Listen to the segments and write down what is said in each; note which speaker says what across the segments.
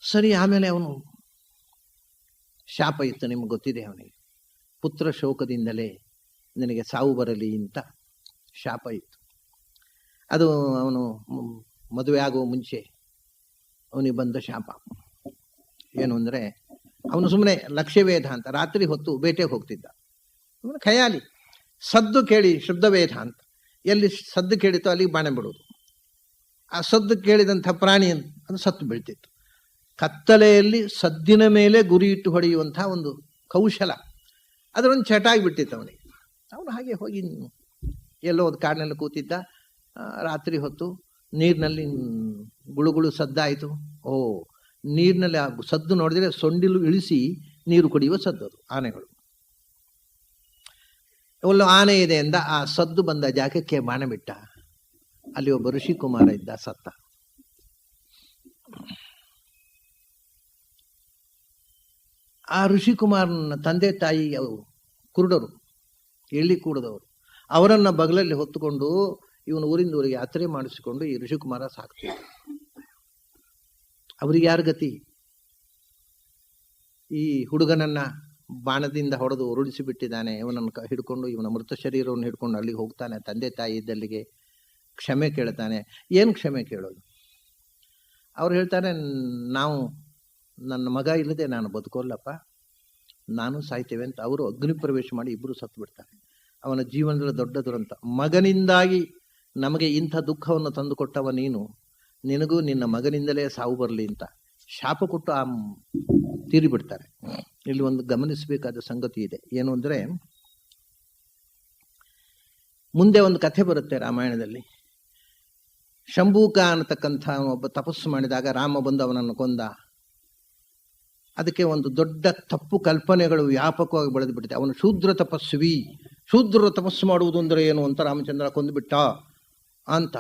Speaker 1: ಸರಿ. ಆಮೇಲೆ ಅವನು ಶಾಪ ಇತ್ತು, ನಿಮ್ಗೆ ಗೊತ್ತಿದೆ. ಅವನಿಗೆ ಪುತ್ರ ಶೋಕದಿಂದಲೇ ನಿನಗೆ ಸಾವು ಬರಲಿ ಅಂತ ಶಾಪ ಇತ್ತು. ಅದು ಅವನು ಮದುವೆ ಆಗುವ ಮುಂಚೆ ಅವನಿಗೆ ಬಂದ ಶಾಪ. ಏನು ಅಂದರೆ, ಅವನು ಸುಮ್ಮನೆ ಲಕ್ಷ್ಯವೇದ ಅಂತ ರಾತ್ರಿ ಹೊತ್ತು ಬೇಟೆಗೆ ಹೋಗ್ತಿದ್ದ. ಖಯಾಲಿ ಸದ್ದು ಕೇಳಿ ಶಬ್ದವೇದ ಅಂತ, ಎಲ್ಲಿ ಸದ್ದು ಕೇಳಿತೋ ಅಲ್ಲಿಗೆ ಬಾಣ ಬಿಡೋದು. ಆ ಸದ್ದು ಕೇಳಿದಂಥ ಪ್ರಾಣಿ ಅದು ಸತ್ತು ಬೀಳ್ತಿತ್ತು. ಕತ್ತಲೆಯಲ್ಲಿ ಸದ್ದಿನ ಮೇಲೆ ಗುರಿ ಇಟ್ಟು ಹೊಡೆಯುವಂತಹ ಒಂದು ಕೌಶಲ ಅದರೊಂದು ಚಟ ಆಗಿಬಿಟ್ಟಿತ್ತು ಅವನಿಗೆ. ಅವನು ಹಾಗೆ ಹೋಗಿ ಎಲ್ಲೋ ಒಂದು ಕಾಡಿನಲ್ಲಿ ಕೂತಿದ್ದ. ರಾತ್ರಿ ಹೊತ್ತು ನೀರಿನಲ್ಲಿ ಗುಳುಗುಳು ಸದ್ದಾಯಿತು. ಓ, ನೀರಿನಲ್ಲಿ ಆ ಸದ್ದು ನೋಡಿದ್ರೆ ಸೊಂಡಿಲು ಇಳಿಸಿ ನೀರು ಕುಡಿಯುವ ಸದ್ದು ಅದು, ಆನೆಗಳು. ಒಳ್ಳೆ ಆನೆ ಇದೆ ಎಂದ. ಆ ಸದ್ದು ಬಂದ ಜಾಗಕ್ಕೆ ಬಾಣ ಬಿಟ್ಟ. ಅಲ್ಲಿ ಒಬ್ಬ ಋಷಿಕುಮಾರ ಇದ್ದ, ಸತ್ತ. ಆ ಋಷಿಕುಮಾರನ ತಂದೆ ತಾಯಿ ಕುರುಡರು, ಎಳ್ಳಿ ಕೂಡದವರು. ಅವರನ್ನ ಬಗಲಲ್ಲಿ ಹೊತ್ತುಕೊಂಡು ಇವನು ಊರಿಂದ ಊರಿಗೆ ಯಾತ್ರೆ ಮಾಡಿಸಿಕೊಂಡು ಈ ಋಷಿಕುಮಾರ ಸಾಕ್ತಿದ್ದ. ಅವ್ರಿಗೆ ಯಾರ ಗತಿ? ಈ ಹುಡುಗನನ್ನ ಬಾಣದಿಂದ ಹೊಡೆದು ಉರುಳಿಸಿ ಬಿಟ್ಟಿದ್ದಾನೆ. ಇವನನ್ನು ಹಿಡ್ಕೊಂಡು, ಇವನ ಮೃತ ಶರೀರವನ್ನು ಹಿಡ್ಕೊಂಡು ಅಲ್ಲಿಗೆ ಹೋಗ್ತಾನೆ. ತಂದೆ ತಾಯಿ ಇದ್ದಲ್ಲಿಗೆ ಕ್ಷಮೆ ಕೇಳ್ತಾನೆ. ಏನು ಕ್ಷಮೆ ಕೇಳೋದು? ಅವ್ರು ಹೇಳ್ತಾರೆ, ನಾವು ನನ್ನ ಮಗ ಇಲ್ಲದೆ ನಾನು ಬದುಕೋಲ್ಲಪ್ಪ, ನಾನು ಸಾಯ್ತೇವೆ ಅಂತ. ಅವರು ಅಗ್ನಿ ಪ್ರವೇಶ ಮಾಡಿ ಇಬ್ಬರು ಸತ್ತು ಬಿಡ್ತಾರೆ. ಅವನ ಜೀವನದಲ್ಲಿ ದೊಡ್ಡ ದುರಂತ. ಮಗನಿಂದಾಗಿ ನಮಗೆ ಇಂಥ ದುಃಖವನ್ನು ತಂದುಕೊಟ್ಟವ ನೀನು, ನಿನಗೂ ನಿನ್ನ ಮಗನಿಂದಲೇ ಸಾವು ಬರಲಿ ಅಂತ ಶಾಪ ಕೊಟ್ಟು ಆ ತೀರಿ ಬಿಡ್ತಾರೆ. ಇಲ್ಲಿ ಒಂದು ಗಮನಿಸಬೇಕಾದ ಸಂಗತಿ ಇದೆ. ಏನು ಅಂದರೆ, ಮುಂದೆ ಒಂದು ಕಥೆ ಬರುತ್ತೆ ರಾಮಾಯಣದಲ್ಲಿ. ಶಂಭೂಕ ಅನ್ನತಕ್ಕಂಥ ಒಬ್ಬ ತಪಸ್ಸು ಮಾಡಿದಾಗ ರಾಮ ಬಂದು ಅವನನ್ನು ಕೊಂದ. ಅದಕ್ಕೆ ಒಂದು ದೊಡ್ಡ ತಪ್ಪು ಕಲ್ಪನೆಗಳು ವ್ಯಾಪಕವಾಗಿ ಬೆಳೆದು ಬಿಟ್ಟಿದೆ. ಅವನು ಶೂದ್ರ ತಪಸ್ವಿ, ಶೂದ್ರ ತಪಸ್ಸು ಮಾಡುವುದು ಅಂದರೆ ಏನು ಅಂತ ರಾಮಚಂದ್ರ ಕೊಂದುಬಿಟ್ಟ ಅಂತ.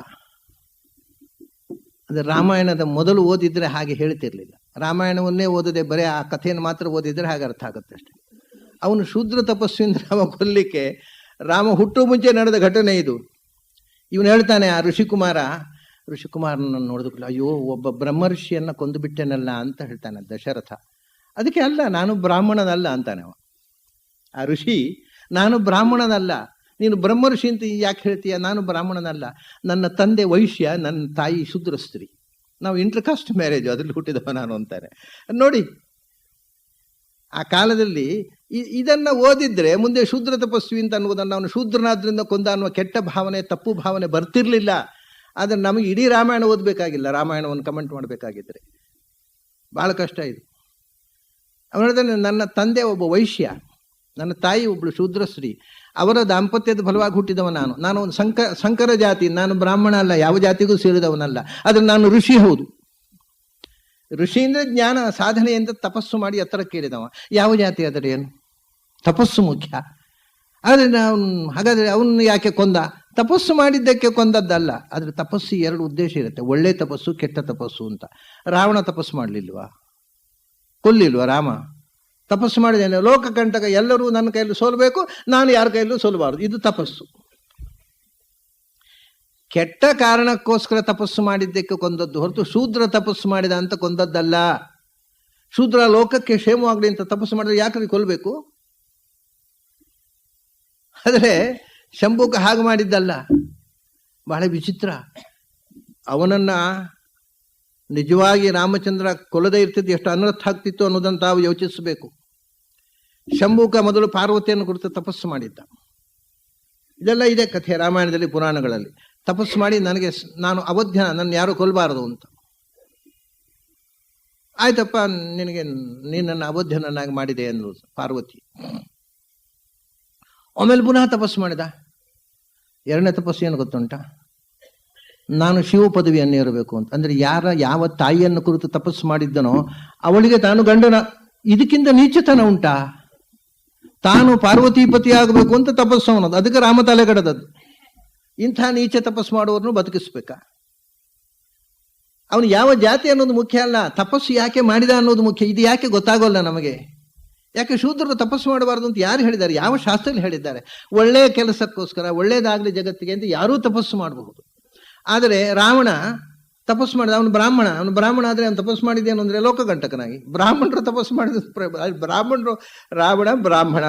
Speaker 1: ಅಂದರೆ ರಾಮಾಯಣದ ಮೊದಲು ಓದಿದ್ರೆ ಹಾಗೆ ಹೇಳ್ತಿರ್ಲಿಲ್ಲ. ರಾಮಾಯಣವನ್ನೇ ಓದದೆ ಬರೀ ಆ ಕಥೆಯನ್ನು ಮಾತ್ರ ಓದಿದ್ರೆ ಹಾಗೆ ಅರ್ಥ ಆಗುತ್ತೆ ಅಷ್ಟೆ. ಅವನು ಶೂದ್ರ ತಪಸ್ವಿಯಿಂದ ರಾಮ ಕೊಲ್ಲಿಕ್ಕೆ, ರಾಮ ಹುಟ್ಟುವ ಮುಂಚೆ ನಡೆದ ಘಟನೆ ಇದು. ಇವನು ಹೇಳ್ತಾನೆ, ಆ ಋಷಿಕುಮಾರನನ್ನು ನೋಡಿದ್ಕಲ್ಲ, ಅಯ್ಯೋ ಒಬ್ಬ ಬ್ರಹ್ಮರ್ಷಿಯನ್ನ ಕೊಂದು ಬಿಟ್ಟೆನಲ್ಲ ಅಂತ ಹೇಳ್ತಾನೆ ದಶರಥ. ಅದಕ್ಕೆ ಅಲ್ಲ, ನಾನು ಬ್ರಾಹ್ಮಣನಲ್ಲ ಅಂತಾನೆ ಅವ. ಆ ಋಷಿ, ನಾನು ಬ್ರಾಹ್ಮಣನಲ್ಲ, ನೀನು ಬ್ರಹ್ಮರ್ಷಿ ಅಂತ ಯಾಕೆ ಹೇಳ್ತೀಯ? ನಾನು ಬ್ರಾಹ್ಮಣನಲ್ಲ, ನನ್ನ ತಂದೆ ವೈಶ್ಯ, ನನ್ನ ತಾಯಿ ಶೂದ್ರ ಸ್ತ್ರೀ, ನಾವು ಇಂಟರ್ ಕಾಸ್ಟ್ ಮ್ಯಾರೇಜ್, ಅದ್ರಲ್ಲಿ ಹುಟ್ಟಿದವ ನಾನು ಅಂತಾನೆ. ನೋಡಿ, ಆ ಕಾಲದಲ್ಲಿ ಇದನ್ನ ಓದಿದ್ರೆ ಮುಂದೆ ಶೂದ್ರ ತಪಸ್ವಿ ಅಂತ ಅನ್ನೋದನ್ನು, ಅವನು ಶೂದ್ರನಾದ್ರಿಂದ ಕೊಂದ ಅನ್ನುವ ಕೆಟ್ಟ ಭಾವನೆ, ತಪ್ಪು ಭಾವನೆ ಬರ್ತಿರ್ಲಿಲ್ಲ. ಆದರೆ ನಮಗೆ ಇಡೀ ರಾಮಾಯಣ ಓದಬೇಕಾಗಿಲ್ಲ, ರಾಮಾಯಣವನ್ನು ಕಮೆಂಟ್ ಮಾಡಬೇಕಾಗಿದ್ರೆ ಬಹಳ ಕಷ್ಟ ಇದು. ಅವನು ಹೇಳ್ತಾನೆ, ನನ್ನ ತಂದೆ ಒಬ್ಬ ವೈಶ್ಯ, ನನ್ನ ತಾಯಿ ಒಬ್ಬಳು ಶೂದ್ರ ಸ್ತ್ರೀ, ಅವರ ದಾಂಪತ್ಯದ ಫಲವಾಗಿ ಹುಟ್ಟಿದವ ನಾನು ಒಂದು ಸಂಕರ ಜಾತಿ, ನಾನು ಬ್ರಾಹ್ಮಣ ಅಲ್ಲ, ಯಾವ ಜಾತಿಗೂ ಸೇರಿದವನಲ್ಲ, ಆದರೆ ನಾನು ಋಷಿ ಹೌದು. ಋಷಿ ಅಂದ್ರೆ ಜ್ಞಾನ ಸಾಧನೆಯಿಂದ ತಪಸ್ಸು ಮಾಡಿ ಎತ್ತರಕ್ಕೇರಿದವ. ಯಾವ ಜಾತಿ ಆದರೆ ಏನು? ತಪಸ್ಸು ಮುಖ್ಯ. ಆದರೆ ಹಾಗಾದ್ರೆ ಅವನು ಯಾಕೆ ಕೊಂದ? ತಪಸ್ಸು ಮಾಡಿದ್ದಕ್ಕೆ ಕೊಂದದ್ದಲ್ಲ. ಆದ್ರೆ ತಪಸ್ಸು ಎರಡು ಉದ್ದೇಶ ಇರುತ್ತೆ, ಒಳ್ಳೆ ತಪಸ್ಸು, ಕೆಟ್ಟ ತಪಸ್ಸು ಅಂತ. ರಾವಣ ತಪಸ್ಸು ಮಾಡಲಿಲ್ವಾ? ಕೊಲ್ಲಿಲ್ವಾ ರಾಮ? ತಪಸ್ಸು ಮಾಡಿದ್ದೇನೆ, ಲೋಕಕಂಟಕ, ಎಲ್ಲರೂ ನನ್ನ ಕೈಯಲ್ಲಿ ಸೋಲ್ಬೇಕು, ನಾನು ಯಾರ ಕೈಯಲ್ಲೂ ಸೋಲಬಾರದು, ಇದು ತಪಸ್ಸು. ಕೆಟ್ಟ ಕಾರಣಕ್ಕೋಸ್ಕರ ತಪಸ್ಸು ಮಾಡಿದ್ದಕ್ಕೆ ಕೊಂದದ್ದು ಹೊರತು ಶೂದ್ರ ತಪಸ್ಸು ಮಾಡಿದ ಅಂತ ಕೊಂದದ್ದಲ್ಲ. ಶೂದ್ರ ಲೋಕಕ್ಕೆ ಕ್ಷೇಮವಾಗಲಿ ಅಂತ ತಪಸ್ಸು ಮಾಡಿದ್ರೆ ಯಾಕೆ ಕೊಲ್ಬೇಕು? ಆದರೆ ಶಂಭುಕ ಹಾಗೆ ಮಾಡಿದ್ದಲ್ಲ. ಬಹಳ ವಿಚಿತ್ರ. ಅವನನ್ನ ನಿಜವಾಗಿ ರಾಮಚಂದ್ರ ಕೊಲ್ಲದೇ ಇರ್ತಿದ್ದು ಎಷ್ಟು ಅನರ್ಥ ಆಗ್ತಿತ್ತು ಅನ್ನೋದನ್ನು ತಾವು ಯೋಚಿಸಬೇಕು. ಶಂಭುಕ ಮೊದಲು ಪಾರ್ವತಿಯನ್ನು ಕುರಿತು ತಪಸ್ಸು ಮಾಡಿದ್ದ. ಇದೆಲ್ಲ ಇದೆ ಕಥೆ ರಾಮಾಯಣದಲ್ಲಿ, ಪುರಾಣಗಳಲ್ಲಿ. ತಪಸ್ಸು ಮಾಡಿ ನಾನು ಅವಧ್ಯ, ನನ್ನ ಯಾರು ಕೊಲ್ಲಬಾರದು ಅಂತ. ಆಯ್ತಪ್ಪ, ನೀನನ್ನು ಅವಧ್ಯನನ್ನಾಗಿ ಮಾಡಿದೆ ಅನ್ನೋದು ಪಾರ್ವತಿ. ಆಮೇಲೆ ಪುನಃ ತಪಸ್ಸು ಮಾಡಿದ. ಎರಡನೇ ತಪಸ್ಸು ಏನು ಗೊತ್ತುಂಟ? ನಾನು ಶಿವ ಪದವಿಯನ್ನು ಏರಬೇಕು ಅಂತ. ಅಂದ್ರೆ ಯಾವ ತಾಯಿಯನ್ನು ಕುರಿತು ತಪಸ್ಸು ಮಾಡಿದ್ದನೋ ಅವಳಿಗೆ ತಾನು ಗಂಡನ. ಇದಕ್ಕಿಂತ ನೀಚತನ ಉಂಟಾ? ತಾನು ಪಾರ್ವತೀಪತಿ ಆಗಬೇಕು ಅಂತ ತಪಸ್ಸು ಅನ್ನೋದು. ಅದಕ್ಕೆ ರಾಮ ತಲೆಗಡದದ್ದು. ಇಂಥ ನೀಚ ತಪಸ್ಸು ಮಾಡುವವರನ್ನು ಬದುಕಿಸ್ಬೇಕಾ? ಅವನು ಯಾವ ಜಾತಿ ಅನ್ನೋದು ಮುಖ್ಯ ಅಲ್ಲ, ತಪಸ್ಸು ಯಾಕೆ ಮಾಡಿದ ಅನ್ನೋದು ಮುಖ್ಯ. ಇದು ಯಾಕೆ ಗೊತ್ತಾಗೋಲ್ಲ ನಮಗೆ? ಯಾಕೆ ಶೂದ್ರರು ತಪಸ್ಸು ಮಾಡಬಾರ್ದು ಅಂತ ಯಾರು ಹೇಳಿದ್ದಾರೆ? ಯಾವ ಶಾಸ್ತ್ರದಲ್ಲಿ ಹೇಳಿದ್ದಾರೆ? ಒಳ್ಳೆಯ ಕೆಲಸಕ್ಕೋಸ್ಕರ, ಒಳ್ಳೇದಾಗ್ಲಿ ಜಗತ್ತಿಗೆ ಅಂತ ಯಾರೂ ತಪಸ್ಸು ಮಾಡಬಹುದು. ಆದರೆ ರಾವಣ ತಪಸ್ಸು ಮಾಡಿದ. ಅವನು ಬ್ರಾಹ್ಮಣ ಆದರೆ ಅವನು ತಪಸ್ಸು ಮಾಡಿದ್ದೇನು ಅಂದರೆ ಲೋಕಗಂಟಕನಾಗಿ. ಬ್ರಾಹ್ಮಣರು ತಪಸ್ಸು ಮಾಡಿದ ಬ್ರಾಹ್ಮಣರು ಬ್ರಾಹ್ಮಣ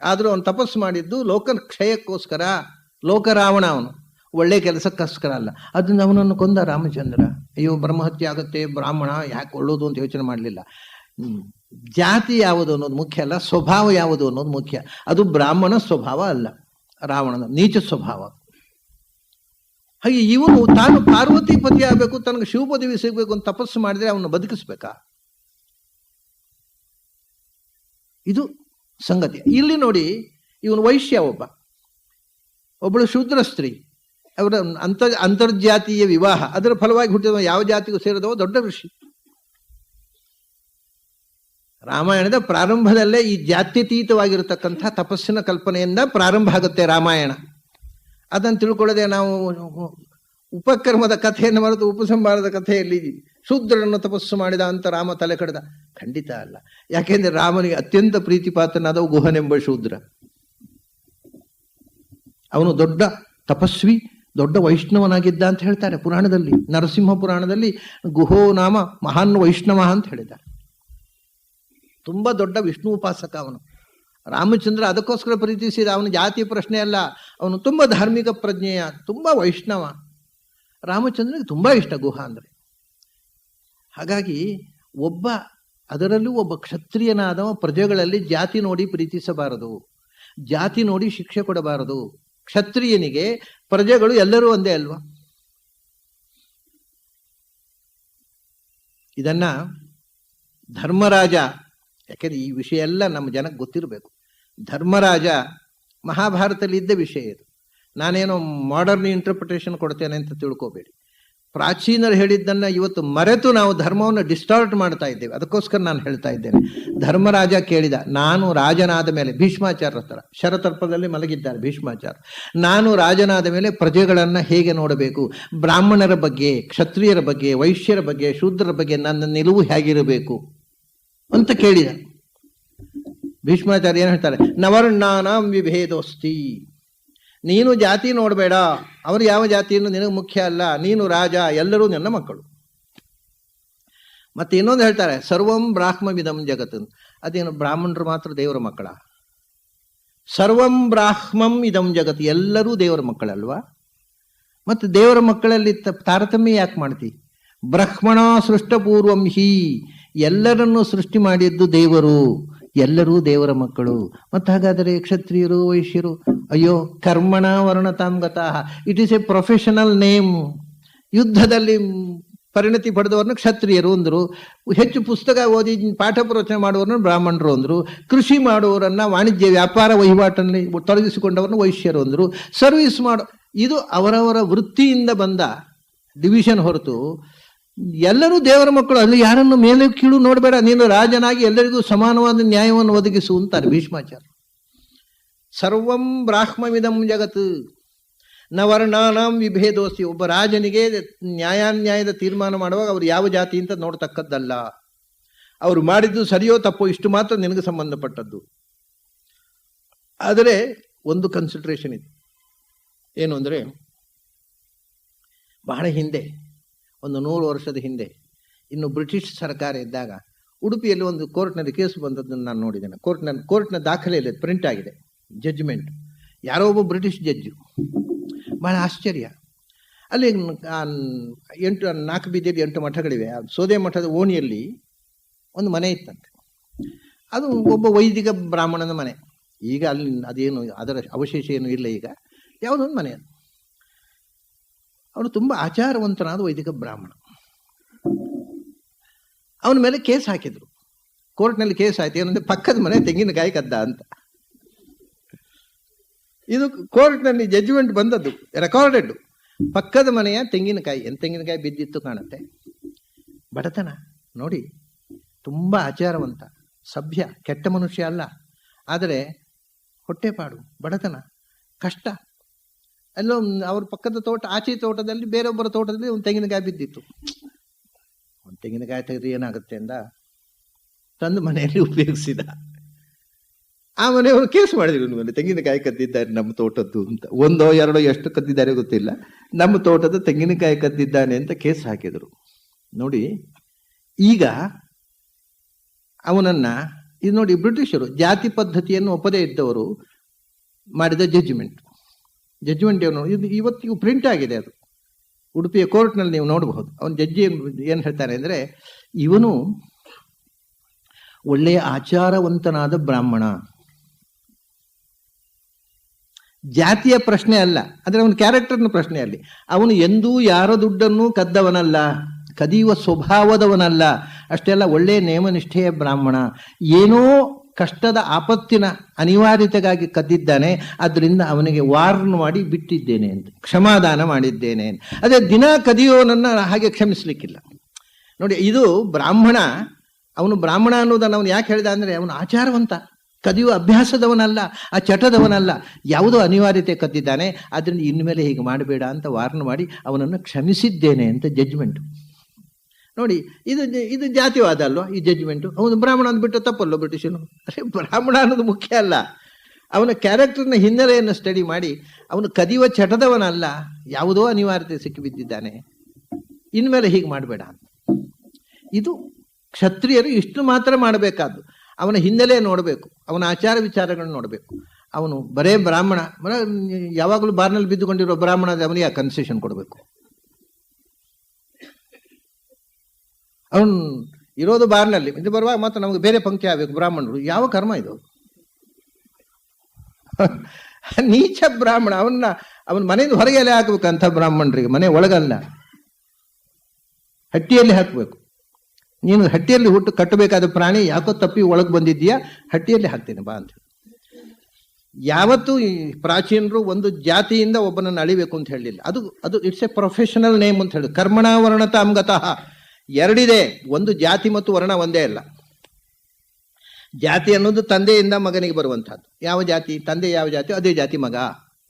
Speaker 1: ಆದರೂ ಅವನು ತಪಸ್ಸು ಮಾಡಿದ್ದು ಲೋಕ ಕ್ಷಯಕ್ಕೋಸ್ಕರ. ಲೋಕರಾವಣ ಅವನು, ಒಳ್ಳೆ ಕೆಲಸಕ್ಕೋಸ್ಕರ ಅಲ್ಲ. ಅದರಿಂದ ಅವನನ್ನು ಕೊಂದ ರಾಮಚಂದ್ರ. ಅಯ್ಯೋ ಬ್ರಹ್ಮಹತ್ಯೆ ಆಗುತ್ತೆ, ಬ್ರಾಹ್ಮಣ ಯಾಕೆ ಒಳ್ಳೋದು ಅಂತ ಯೋಚನೆ ಮಾಡಲಿಲ್ಲ. ಜಾತಿ ಯಾವುದು ಅನ್ನೋದು ಮುಖ್ಯ ಅಲ್ಲ, ಸ್ವಭಾವ ಯಾವುದು ಅನ್ನೋದು ಮುಖ್ಯ. ಅದು ಬ್ರಾಹ್ಮಣ ಸ್ವಭಾವ ಅಲ್ಲ, ರಾವಣನ ನೀಚ ಸ್ವಭಾವ. ಹಾಗೆ ಇವನು ತಾನು ಪಾರ್ವತಿ ಪತಿ ಆಗಬೇಕು, ತನಗೆ ಶಿವ ಪದವಿ ಸಿಗಬೇಕು ಅಂತ ತಪಸ್ಸು ಮಾಡಿದ್ರೆ ಅವನು ಬದುಕಿಸ್ಬೇಕಾ? ಇದು ಸಂಗತಿ. ಇಲ್ಲಿ ನೋಡಿ, ಇವನು ವೈಶ್ಯ, ಒಬ್ಬಳು ಶೂದ್ರ ಸ್ತ್ರೀ, ಅವರ ಅಂತರ್ಜಾತೀಯ ವಿವಾಹ, ಅದರ ಫಲವಾಗಿ ಹುಟ್ಟಿದ ಯಾವ ಜಾತಿಗೂ ಸೇರಿದವ ದೊಡ್ಡ ಋಷಿ. ರಾಮಾಯಣದ ಪ್ರಾರಂಭದಲ್ಲೇ ಈ ಜಾತ್ಯತೀತವಾಗಿರತಕ್ಕಂಥ ತಪಸ್ಸಿನ ಕಲ್ಪನೆಯಿಂದ ಪ್ರಾರಂಭ ಆಗುತ್ತೆ ರಾಮಾಯಣ. ಅದನ್ನು ತಿಳ್ಕೊಳ್ಳದೆ ನಾವು ಉಪಕ್ರಮದ ಕಥೆಯನ್ನು ಮರೆತು ಉಪಸಂಹಾರದ ಕಥೆಯಲ್ಲಿ ಶೂದ್ರನನ್ನು ತಪಸ್ಸು ಮಾಡಿದ ಅಂತ ರಾಮ ತಲೆ ಕಡ್ದ. ಖಂಡಿತ ಅಲ್ಲ. ಯಾಕೆಂದ್ರೆ ರಾಮನಿಗೆ ಅತ್ಯಂತ ಪ್ರೀತಿಪಾತ್ರನಾದವು ಗುಹನೆಂಬ ಶೂದ್ರ. ಅವನು ದೊಡ್ಡ ತಪಸ್ವಿ, ದೊಡ್ಡ ವೈಷ್ಣವನಾಗಿದ್ದ ಅಂತ ಹೇಳ್ತಾರೆ ಪುರಾಣದಲ್ಲಿ. ನರಸಿಂಹ ಪುರಾಣದಲ್ಲಿ ಗುಹೋ ನಾಮ ಮಹಾನ್ ವೈಷ್ಣವ ಅಂತ ಹೇಳಿದ್ದಾರೆ. ತುಂಬಾ ದೊಡ್ಡ ವಿಷ್ಣು ಉಪಾಸಕ ಅವನು. ರಾಮಚಂದ್ರ ಅದಕ್ಕೋಸ್ಕರ ಪ್ರೀತಿಸಿದ. ಅವನ ಜಾತಿ ಪ್ರಶ್ನೆ ಅಲ್ಲ, ಅವನು ತುಂಬ ಧಾರ್ಮಿಕ ಪ್ರಜ್ಞೆಯ, ತುಂಬ ವೈಷ್ಣವ. ರಾಮಚಂದ್ರನಿಗೆ ತುಂಬ ಇಷ್ಟ ಗುಹ ಅಂದರೆ. ಹಾಗಾಗಿ ಅದರಲ್ಲೂ ಒಬ್ಬ ಕ್ಷತ್ರಿಯನಾದವ ಪ್ರಜೆಗಳಲ್ಲಿ ಜಾತಿ ನೋಡಿ ಪ್ರೀತಿಸಬಾರದು, ಜಾತಿ ನೋಡಿ ಶಿಕ್ಷೆ ಕೊಡಬಾರದು. ಕ್ಷತ್ರಿಯನಿಗೆ ಪ್ರಜೆಗಳು ಎಲ್ಲರೂ ಒಂದೇ ಅಲ್ವಾ? ಇದನ್ನ ಧರ್ಮರಾಜ, ಯಾಕೆಂದ್ರೆ ಈ ವಿಷಯ ಎಲ್ಲ ನಮ್ಮ ಜನಕ್ಕೆ ಗೊತ್ತಿರಬೇಕು. ಧರ್ಮರಾಜ ಮಹಾಭಾರತದಲ್ಲಿ ಇದ್ದ ವಿಷಯ ಇದು. ನಾನೇನೋ ಮಾಡರ್ನ್ ಇಂಟರ್ಪ್ರಿಟೇಷನ್ ಕೊಡ್ತೇನೆ ಅಂತ ತಿಳ್ಕೋಬೇಡಿ. ಪ್ರಾಚೀನರು ಹೇಳಿದ್ದನ್ನು ಇವತ್ತು ಮರೆತು ನಾವು ಧರ್ಮವನ್ನು ಡಿಸ್ಟಾರ್ಟ್ ಮಾಡ್ತಾ ಇದ್ದೇವೆ. ಅದಕ್ಕೋಸ್ಕರ ನಾನು ಹೇಳ್ತಾ ಇದ್ದೇನೆ. ಧರ್ಮರಾಜ ಕೇಳಿದ, ನಾನು ರಾಜನಾದ ಮೇಲೆ, ಭೀಷ್ಮಾಚಾರ್ಯ ಹತ್ರ ಶರತರ್ಪದಲ್ಲಿ ಮಲಗಿದ್ದಾರೆ ಭೀಷ್ಮಾಚಾರ್ಯ, ನಾನು ರಾಜನಾದ ಮೇಲೆ ಪ್ರಜೆಗಳನ್ನು ಹೇಗೆ ನೋಡಬೇಕು, ಬ್ರಾಹ್ಮಣರ ಬಗ್ಗೆ, ಕ್ಷತ್ರಿಯರ ಬಗ್ಗೆ, ವೈಶ್ಯರ ಬಗ್ಗೆ, ಶೂದ್ರರ ಬಗ್ಗೆ ನನ್ನ ನಿಲುವು ಹೇಗಿರಬೇಕು ಅಂತ ಕೇಳಿದ. ಭೀಷ್ಮಾಚಾರ್ಯ ಏನು ಹೇಳ್ತಾರೆ? ನವರ್ಣಾನಾಂ ವಿಭೇದೋಸ್ತಿ. ನೀನು ಜಾತಿ ನೋಡಬೇಡ, ಅವರು ಯಾವ ಜಾತಿಯನ್ನು ನಿನಗೆ ಮುಖ್ಯ ಅಲ್ಲ, ನೀನು ರಾಜ, ಎಲ್ಲರೂ ನನ್ನ ಮಕ್ಕಳು. ಮತ್ತೆ ಇನ್ನೊಂದು ಹೇಳ್ತಾರೆ, ಸರ್ವಂ ಬ್ರಾಹ್ಮವಿದಂ ಜಗತ್. ಅದೇನು ಬ್ರಾಹ್ಮಣರು ಮಾತ್ರ ದೇವರ ಮಕ್ಕಳ? ಸರ್ವಂ ಬ್ರಾಹ್ಮಂ ಇದಂ ಜಗತ್, ಎಲ್ಲರೂ ದೇವರ ಮಕ್ಕಳಲ್ವಾ? ಮತ್ತೆ ದೇವರ ಮಕ್ಕಳಲ್ಲಿ ತಾರತಮ್ಯ ಯಾಕೆ ಮಾಡ್ತಿ? ಬ್ರಹ್ಮಣ ಸೃಷ್ಟಪೂರ್ವಂ ಹಿ, ಎಲ್ಲರನ್ನು ಸೃಷ್ಟಿ ಮಾಡಿದ್ದು ದೇವರು, ಎಲ್ಲರೂ ದೇವರ ಮಕ್ಕಳು. ಮತ್ತು ಹಾಗಾದರೆ ಕ್ಷತ್ರಿಯರು ವೈಶ್ಯರು, ಅಯ್ಯೋ ಕರ್ಮಣ ವರ್ಣತಾಂ ಗತಃ, it is a professional name. ಯುದ್ಧದಲ್ಲಿ ಪರಿಣತಿ ಪಡೆದವ್ರನ್ನ ಕ್ಷತ್ರಿಯರು ಅಂದರು, ಹೆಚ್ಚು ಪುಸ್ತಕ ಓದಿ ಪಾಠ ಪ್ರವಚನ ಮಾಡುವವ್ರನ್ನ ಬ್ರಾಹ್ಮಣರು ಅಂದರು, ಕೃಷಿ ಮಾಡುವವರನ್ನ, ವಾಣಿಜ್ಯ ವ್ಯಾಪಾರ ವಹಿವಾಟಲ್ಲಿ ತೊಡಗಿಸಿಕೊಂಡವ್ರನ್ನ ವೈಶ್ಯರು ಅಂದರು, ಸರ್ವಿಸ್ ಇದು ಅವರವರ ವೃತ್ತಿಯಿಂದ ಬಂದ ಡಿವಿಷನ್ ಹೊರತು ಎಲ್ಲರೂ ದೇವರ ಮಕ್ಕಳು. ಅಲ್ಲಿ ಯಾರನ್ನು ಮೇಲೆ ಕೀಳು ನೋಡಬೇಡ, ನೀನು ರಾಜನಾಗಿ ಎಲ್ಲರಿಗೂ ಸಮಾನವಾದ ನ್ಯಾಯವನ್ನು ಒದಗಿಸು ಅಂತಾರೆ ಭೀಷ್ಮಾಚಾರ್ಯ. ಸರ್ವಂ ಬ್ರಾಹ್ಮವಿದಂ ಜಗತ್ ನ ವರ್ಣಾನಾಂ ವಿಭೇದೋಸ್ತಿ. ಒಬ್ಬ ರಾಜನಿಗೆ ನ್ಯಾಯಾನ್ಯಾಯದ ತೀರ್ಮಾನ ಮಾಡುವಾಗ ಅವರು ಯಾವ ಜಾತಿ ಅಂತ ನೋಡ್ತಕ್ಕದ್ದಲ್ಲ. ಅವರು ಮಾಡಿದ್ದು ಸರಿಯೋ ತಪ್ಪೋ ಇಷ್ಟು ಮಾತ್ರ ನಿನಗೆ ಸಂಬಂಧಪಟ್ಟದ್ದು. ಆದರೆ ಒಂದು ಕನ್ಸಿಡರೇಷನ್ ಇದೆ, ಏನು ಅಂದರೆ, ಬಹಳ ಹಿಂದೆ, ಒಂದು 100 ವರ್ಷದ ಹಿಂದೆ, ಇನ್ನು ಬ್ರಿಟಿಷ್ ಸರ್ಕಾರ ಇದ್ದಾಗ ಉಡುಪಿಯಲ್ಲಿ ಒಂದು ಕೋರ್ಟ್ನಲ್ಲಿ ಕೇಸು ಬಂದದ್ದನ್ನು ನಾನು ನೋಡಿದ್ದೇನೆ. ಕೋರ್ಟ್ನ ದಾಖಲೆಯಲ್ಲಿ ಪ್ರಿಂಟ್ ಆಗಿದೆ ಜಡ್ಜ್ಮೆಂಟ್. ಯಾರೋ ಒಬ್ಬ ಬ್ರಿಟಿಷ್ ಜಡ್ಜು, ಬಹಳ ಆಶ್ಚರ್ಯ. ಅಲ್ಲಿ 4 ಬೀದಿಯಲ್ಲಿ 8 ಮಠಗಳಿವೆ. ಸೋದೆ ಮಠದ ಓಣಿಯಲ್ಲಿ ಒಂದು ಮನೆ ಇತ್ತಂತೆ. ಅದು ಒಬ್ಬ ವೈದಿಕ ಬ್ರಾಹ್ಮಣನ ಮನೆ. ಈಗ ಅಲ್ಲಿ ಅದೇನು ಅದರ ಅವಶೇಷ ಏನು ಇಲ್ಲ. ಈಗ ಯಾವುದೊಂದು ಮನೆ ಅದು. ಅವನು ತುಂಬ ಆಚಾರವಂತನಾದ ವೈದಿಕ ಬ್ರಾಹ್ಮಣ. ಅವನ ಮೇಲೆ ಕೇಸ್ ಹಾಕಿದ್ರು. ಕೋರ್ಟ್ನಲ್ಲಿ ಕೇಸ್ ಆಯ್ತು. ಏನಂದ್ರೆ ಪಕ್ಕದ ಮನೆ ತೆಂಗಿನಕಾಯಿ ಕದ್ದ ಅಂತ. ಇದು ಕೋರ್ಟ್ನಲ್ಲಿ ಜಡ್ಜ್ಮೆಂಟ್ ಬಂದದ್ದು, ರೆಕಾರ್ಡೆಡ್. ಪಕ್ಕದ ಮನೆಯ ತೆಂಗಿನಕಾಯಿ ಬಿದ್ದಿತ್ತು ಕಾಣುತ್ತೆ. ಬಡತನ ನೋಡಿ, ತುಂಬ ಆಚಾರವಂತ, ಸಭ್ಯ, ಕೆಟ್ಟ ಮನುಷ್ಯ ಅಲ್ಲ. ಆದರೆ ಹೊಟ್ಟೆಪಾಡು, ಬಡತನ, ಕಷ್ಟ. ಅಲ್ಲೋ ಅವ್ರ ಪಕ್ಕದ ತೋಟ, ಆಚೆ ತೋಟದಲ್ಲಿ, ಬೇರೊಬ್ಬರ ತೋಟದಲ್ಲಿ ಒಂದು ತೆಂಗಿನಕಾಯಿ ಬಿದ್ದಿತ್ತು. ಒಂದು ತೆಂಗಿನಕಾಯಿ ತೆಗೆದ್ರೆ ಏನಾಗುತ್ತೆ ಅಂದ ತಂದು ಮನೆಯಲ್ಲಿ ಉಪಯೋಗಿಸಿದ. ಆ ಮನೆಯವರು ಕೇಸ್ ಮಾಡಿದ್ರು ಇವ್ರ ಮೇಲೆ, ತೆಂಗಿನಕಾಯಿ ಕದ್ದಿದ್ದಾರೆ ನಮ್ಮ ತೋಟದ್ದು ಅಂತ. ಒಂದೋ ಎರಡೋ ಎಷ್ಟು ಕದ್ದಿದ್ದಾರೆ ಗೊತ್ತಿಲ್ಲ, ನಮ್ಮ ತೋಟದ ತೆಂಗಿನಕಾಯಿ ಕದ್ದಿದ್ದಾನೆ ಅಂತ ಕೇಸ್ ಹಾಕಿದ್ರು. ನೋಡಿ ಈಗ ಅವನನ್ನ ಇದು ನೋಡಿ, ಬ್ರಿಟಿಷರು ಜಾತಿ ಪದ್ಧತಿಯನ್ನು ಒಪ್ಪದೇ ಇದ್ದವರು ಮಾಡಿದ ಜಡ್ಜ್ಮೆಂಟ್ ಏನು, ಇದು ಇವತ್ತಿಗೂ ಪ್ರಿಂಟ್ ಆಗಿದೆ. ಅದು ಉಡುಪಿಯ ಕೋರ್ಟ್ನಲ್ಲಿ ನೀವು ನೋಡಬಹುದು. ಅವನ ಜಡ್ಜಿ ಏನು ಹೇಳ್ತಾರೆ ಅಂದರೆ, ಇವನು ಒಳ್ಳೆಯ ಆಚಾರವಂತನಾದ ಬ್ರಾಹ್ಮಣ, ಜಾತಿಯ ಪ್ರಶ್ನೆ ಅಲ್ಲ, ಆದರೆ ಅವನ ಕ್ಯಾರೆಕ್ಟರ್ನ ಪ್ರಶ್ನೆ ಅಲ್ಲಿ. ಅವನು ಎಂದೂ ಯಾರ ದುಡ್ಡನ್ನು ಕದ್ದವನಲ್ಲ, ಕದಿಯುವ ಸ್ವಭಾವದವನಲ್ಲ, ಅಷ್ಟೆಲ್ಲ ಒಳ್ಳೆಯ ನೇಮನಿಷ್ಠೆಯ ಬ್ರಾಹ್ಮಣ. ಏನೋ ಕಷ್ಟದ ಆಪತ್ತಿನ ಅನಿವಾರ್ಯತೆಗಾಗಿ ಕದ್ದಿದ್ದಾನೆ, ಅದರಿಂದ ಅವನಿಗೆ ವಾರ್ನ್ ಮಾಡಿ ಬಿಟ್ಟಿದ್ದೇನೆ ಅಂತ, ಕ್ಷಮಾದಾನ ಮಾಡಿದ್ದೇನೆ ಅಂತ. ಅದೇ ದಿನ ಕದಿಯೋನನ್ನ ಹಾಗೆ ಕ್ಷಮಿಸ್ಲಿಕ್ಕಿಲ್ಲ. ನೋಡಿ, ಇದು ಬ್ರಾಹ್ಮಣ. ಅವನು ಬ್ರಾಹ್ಮಣ ಅನ್ನೋದನ್ನು ಅವನು ಯಾಕೆ ಹೇಳಿದ ಅಂದರೆ, ಅವನು ಆಚಾರವಂತ, ಕದಿಯುವ ಅಭ್ಯಾಸದವನಲ್ಲ, ಆ ಚಟದವನಲ್ಲ, ಯಾವುದೋ ಅನಿವಾರ್ಯತೆ ಕದ್ದಿದ್ದಾನೆ, ಅದರಿಂದ ಇನ್ಮೇಲೆ ಹೀಗೆ ಮಾಡಬೇಡ ಅಂತ ವಾರ್ನ್ ಮಾಡಿ ಅವನನ್ನು ಕ್ಷಮಿಸಿದ್ದೇನೆ ಅಂತ ಜಡ್ಜ್ಮೆಂಟ್. ನೋಡಿ, ಇದು ಜಾತಿವಾದ ಅಲ್ವಾ ಈ ಜಡ್ಜ್ಮೆಂಟು? ಅವನು ಬ್ರಾಹ್ಮಣ ಅಂದ್ಬಿಟ್ಟು ತಪ್ಪಲ್ಲೋ ಬ್ರಿಟಿಷನು? ಅರೆ, ಬ್ರಾಹ್ಮಣ ಅನ್ನೋದು ಮುಖ್ಯ ಅಲ್ಲ, ಅವನ ಕ್ಯಾರೆಕ್ಟರ್ನ ಹಿನ್ನೆಲೆಯನ್ನು ಸ್ಟಡಿ ಮಾಡಿ ಅವನು ಕದಿಯುವ ಚಟದವನಲ್ಲ, ಯಾವುದೋ ಅನಿವಾರ್ಯತೆ ಸಿಕ್ಕಿಬಿದ್ದಿದ್ದಾನೆ, ಇನ್ಮೇಲೆ ಹೀಗೆ ಮಾಡಬೇಡ ಅಂತ. ಇದು ಕ್ಷತ್ರಿಯರು ಇಷ್ಟು ಮಾತ್ರ ಮಾಡಬೇಕಾದ್ದು. ಅವನ ಹಿನ್ನೆಲೆ ನೋಡಬೇಕು, ಅವನ ಆಚಾರ ವಿಚಾರಗಳನ್ನ ನೋಡಬೇಕು. ಅವನು ಬರೇ ಬ್ರಾಹ್ಮಣ, ಯಾವಾಗಲೂ ಬಾರ್ನಲ್ಲಿ ಬಿದ್ದುಕೊಂಡಿರೋ ಬ್ರಾಹ್ಮಣ, ಅವನಿಗೆ ಆ ಕನ್ಸೆಷನ್ ಕೊಡಬೇಕು. ಅವನು ಇರೋದು ಬಾರ್ನಲ್ಲಿ, ಇದು ಬರುವಾಗ ಮಾತ್ರ ನಮಗೆ ಬೇರೆ ಪಂಕ್ತಿ ಆಗಬೇಕು ಬ್ರಾಹ್ಮಣರು. ಯಾವ ಕರ್ಮ ಇದು? ನೀಚ ಬ್ರಾಹ್ಮಣ. ಅವನ ಮನೆಯಿಂದ ಹೊರಗೆ ಎಲೆ ಹಾಕ್ಬೇಕಂತ ಬ್ರಾಹ್ಮಣರಿಗೆ, ಮನೆ ಒಳಗಲ್ಲ, ಹಟ್ಟಿಯಲ್ಲಿ ಹಾಕಬೇಕು. ನೀನು ಹಟ್ಟಿಯಲ್ಲಿ ಹುಟ್ಟು ಕಟ್ಟಬೇಕಾದ ಪ್ರಾಣಿ ಯಾಕೋ ತಪ್ಪಿ ಒಳಗೆ ಬಂದಿದ್ದೀಯಾ, ಹಟ್ಟಿಯಲ್ಲಿ ಹಾಕ್ತೇನೆ ಬಾ ಅಂತ. ಯಾವತ್ತೂ ಈ ಪ್ರಾಚೀನರು ಒಂದು ಜಾತಿಯಿಂದ ಒಬ್ಬನನ್ನು ಅಳಿಬೇಕು ಅಂತ ಹೇಳಲಿಲ್ಲ. ಅದು ಇಟ್ಸ್ ಎ ಪ್ರೊಫೆಷನಲ್ ನೇಮ್ ಅಂತ ಹೇಳಿ. ಕರ್ಮಣ ವರ್ಣತಾಂ ಗತಃ ಎರಡಿದೆ, ಒಂದು ಜಾತಿ ಮತ್ತು ವರ್ಣ ಒಂದೇ ಅಲ್ಲ. ಜಾತಿ ಅನ್ನೋದು ತಂದೆಯಿಂದ ಮಗನಿಗೆ ಬರುವಂಥದ್ದು. ಯಾವ ಜಾತಿ ತಂದೆ, ಯಾವ ಜಾತಿ ಅದೇ ಜಾತಿ ಮಗ.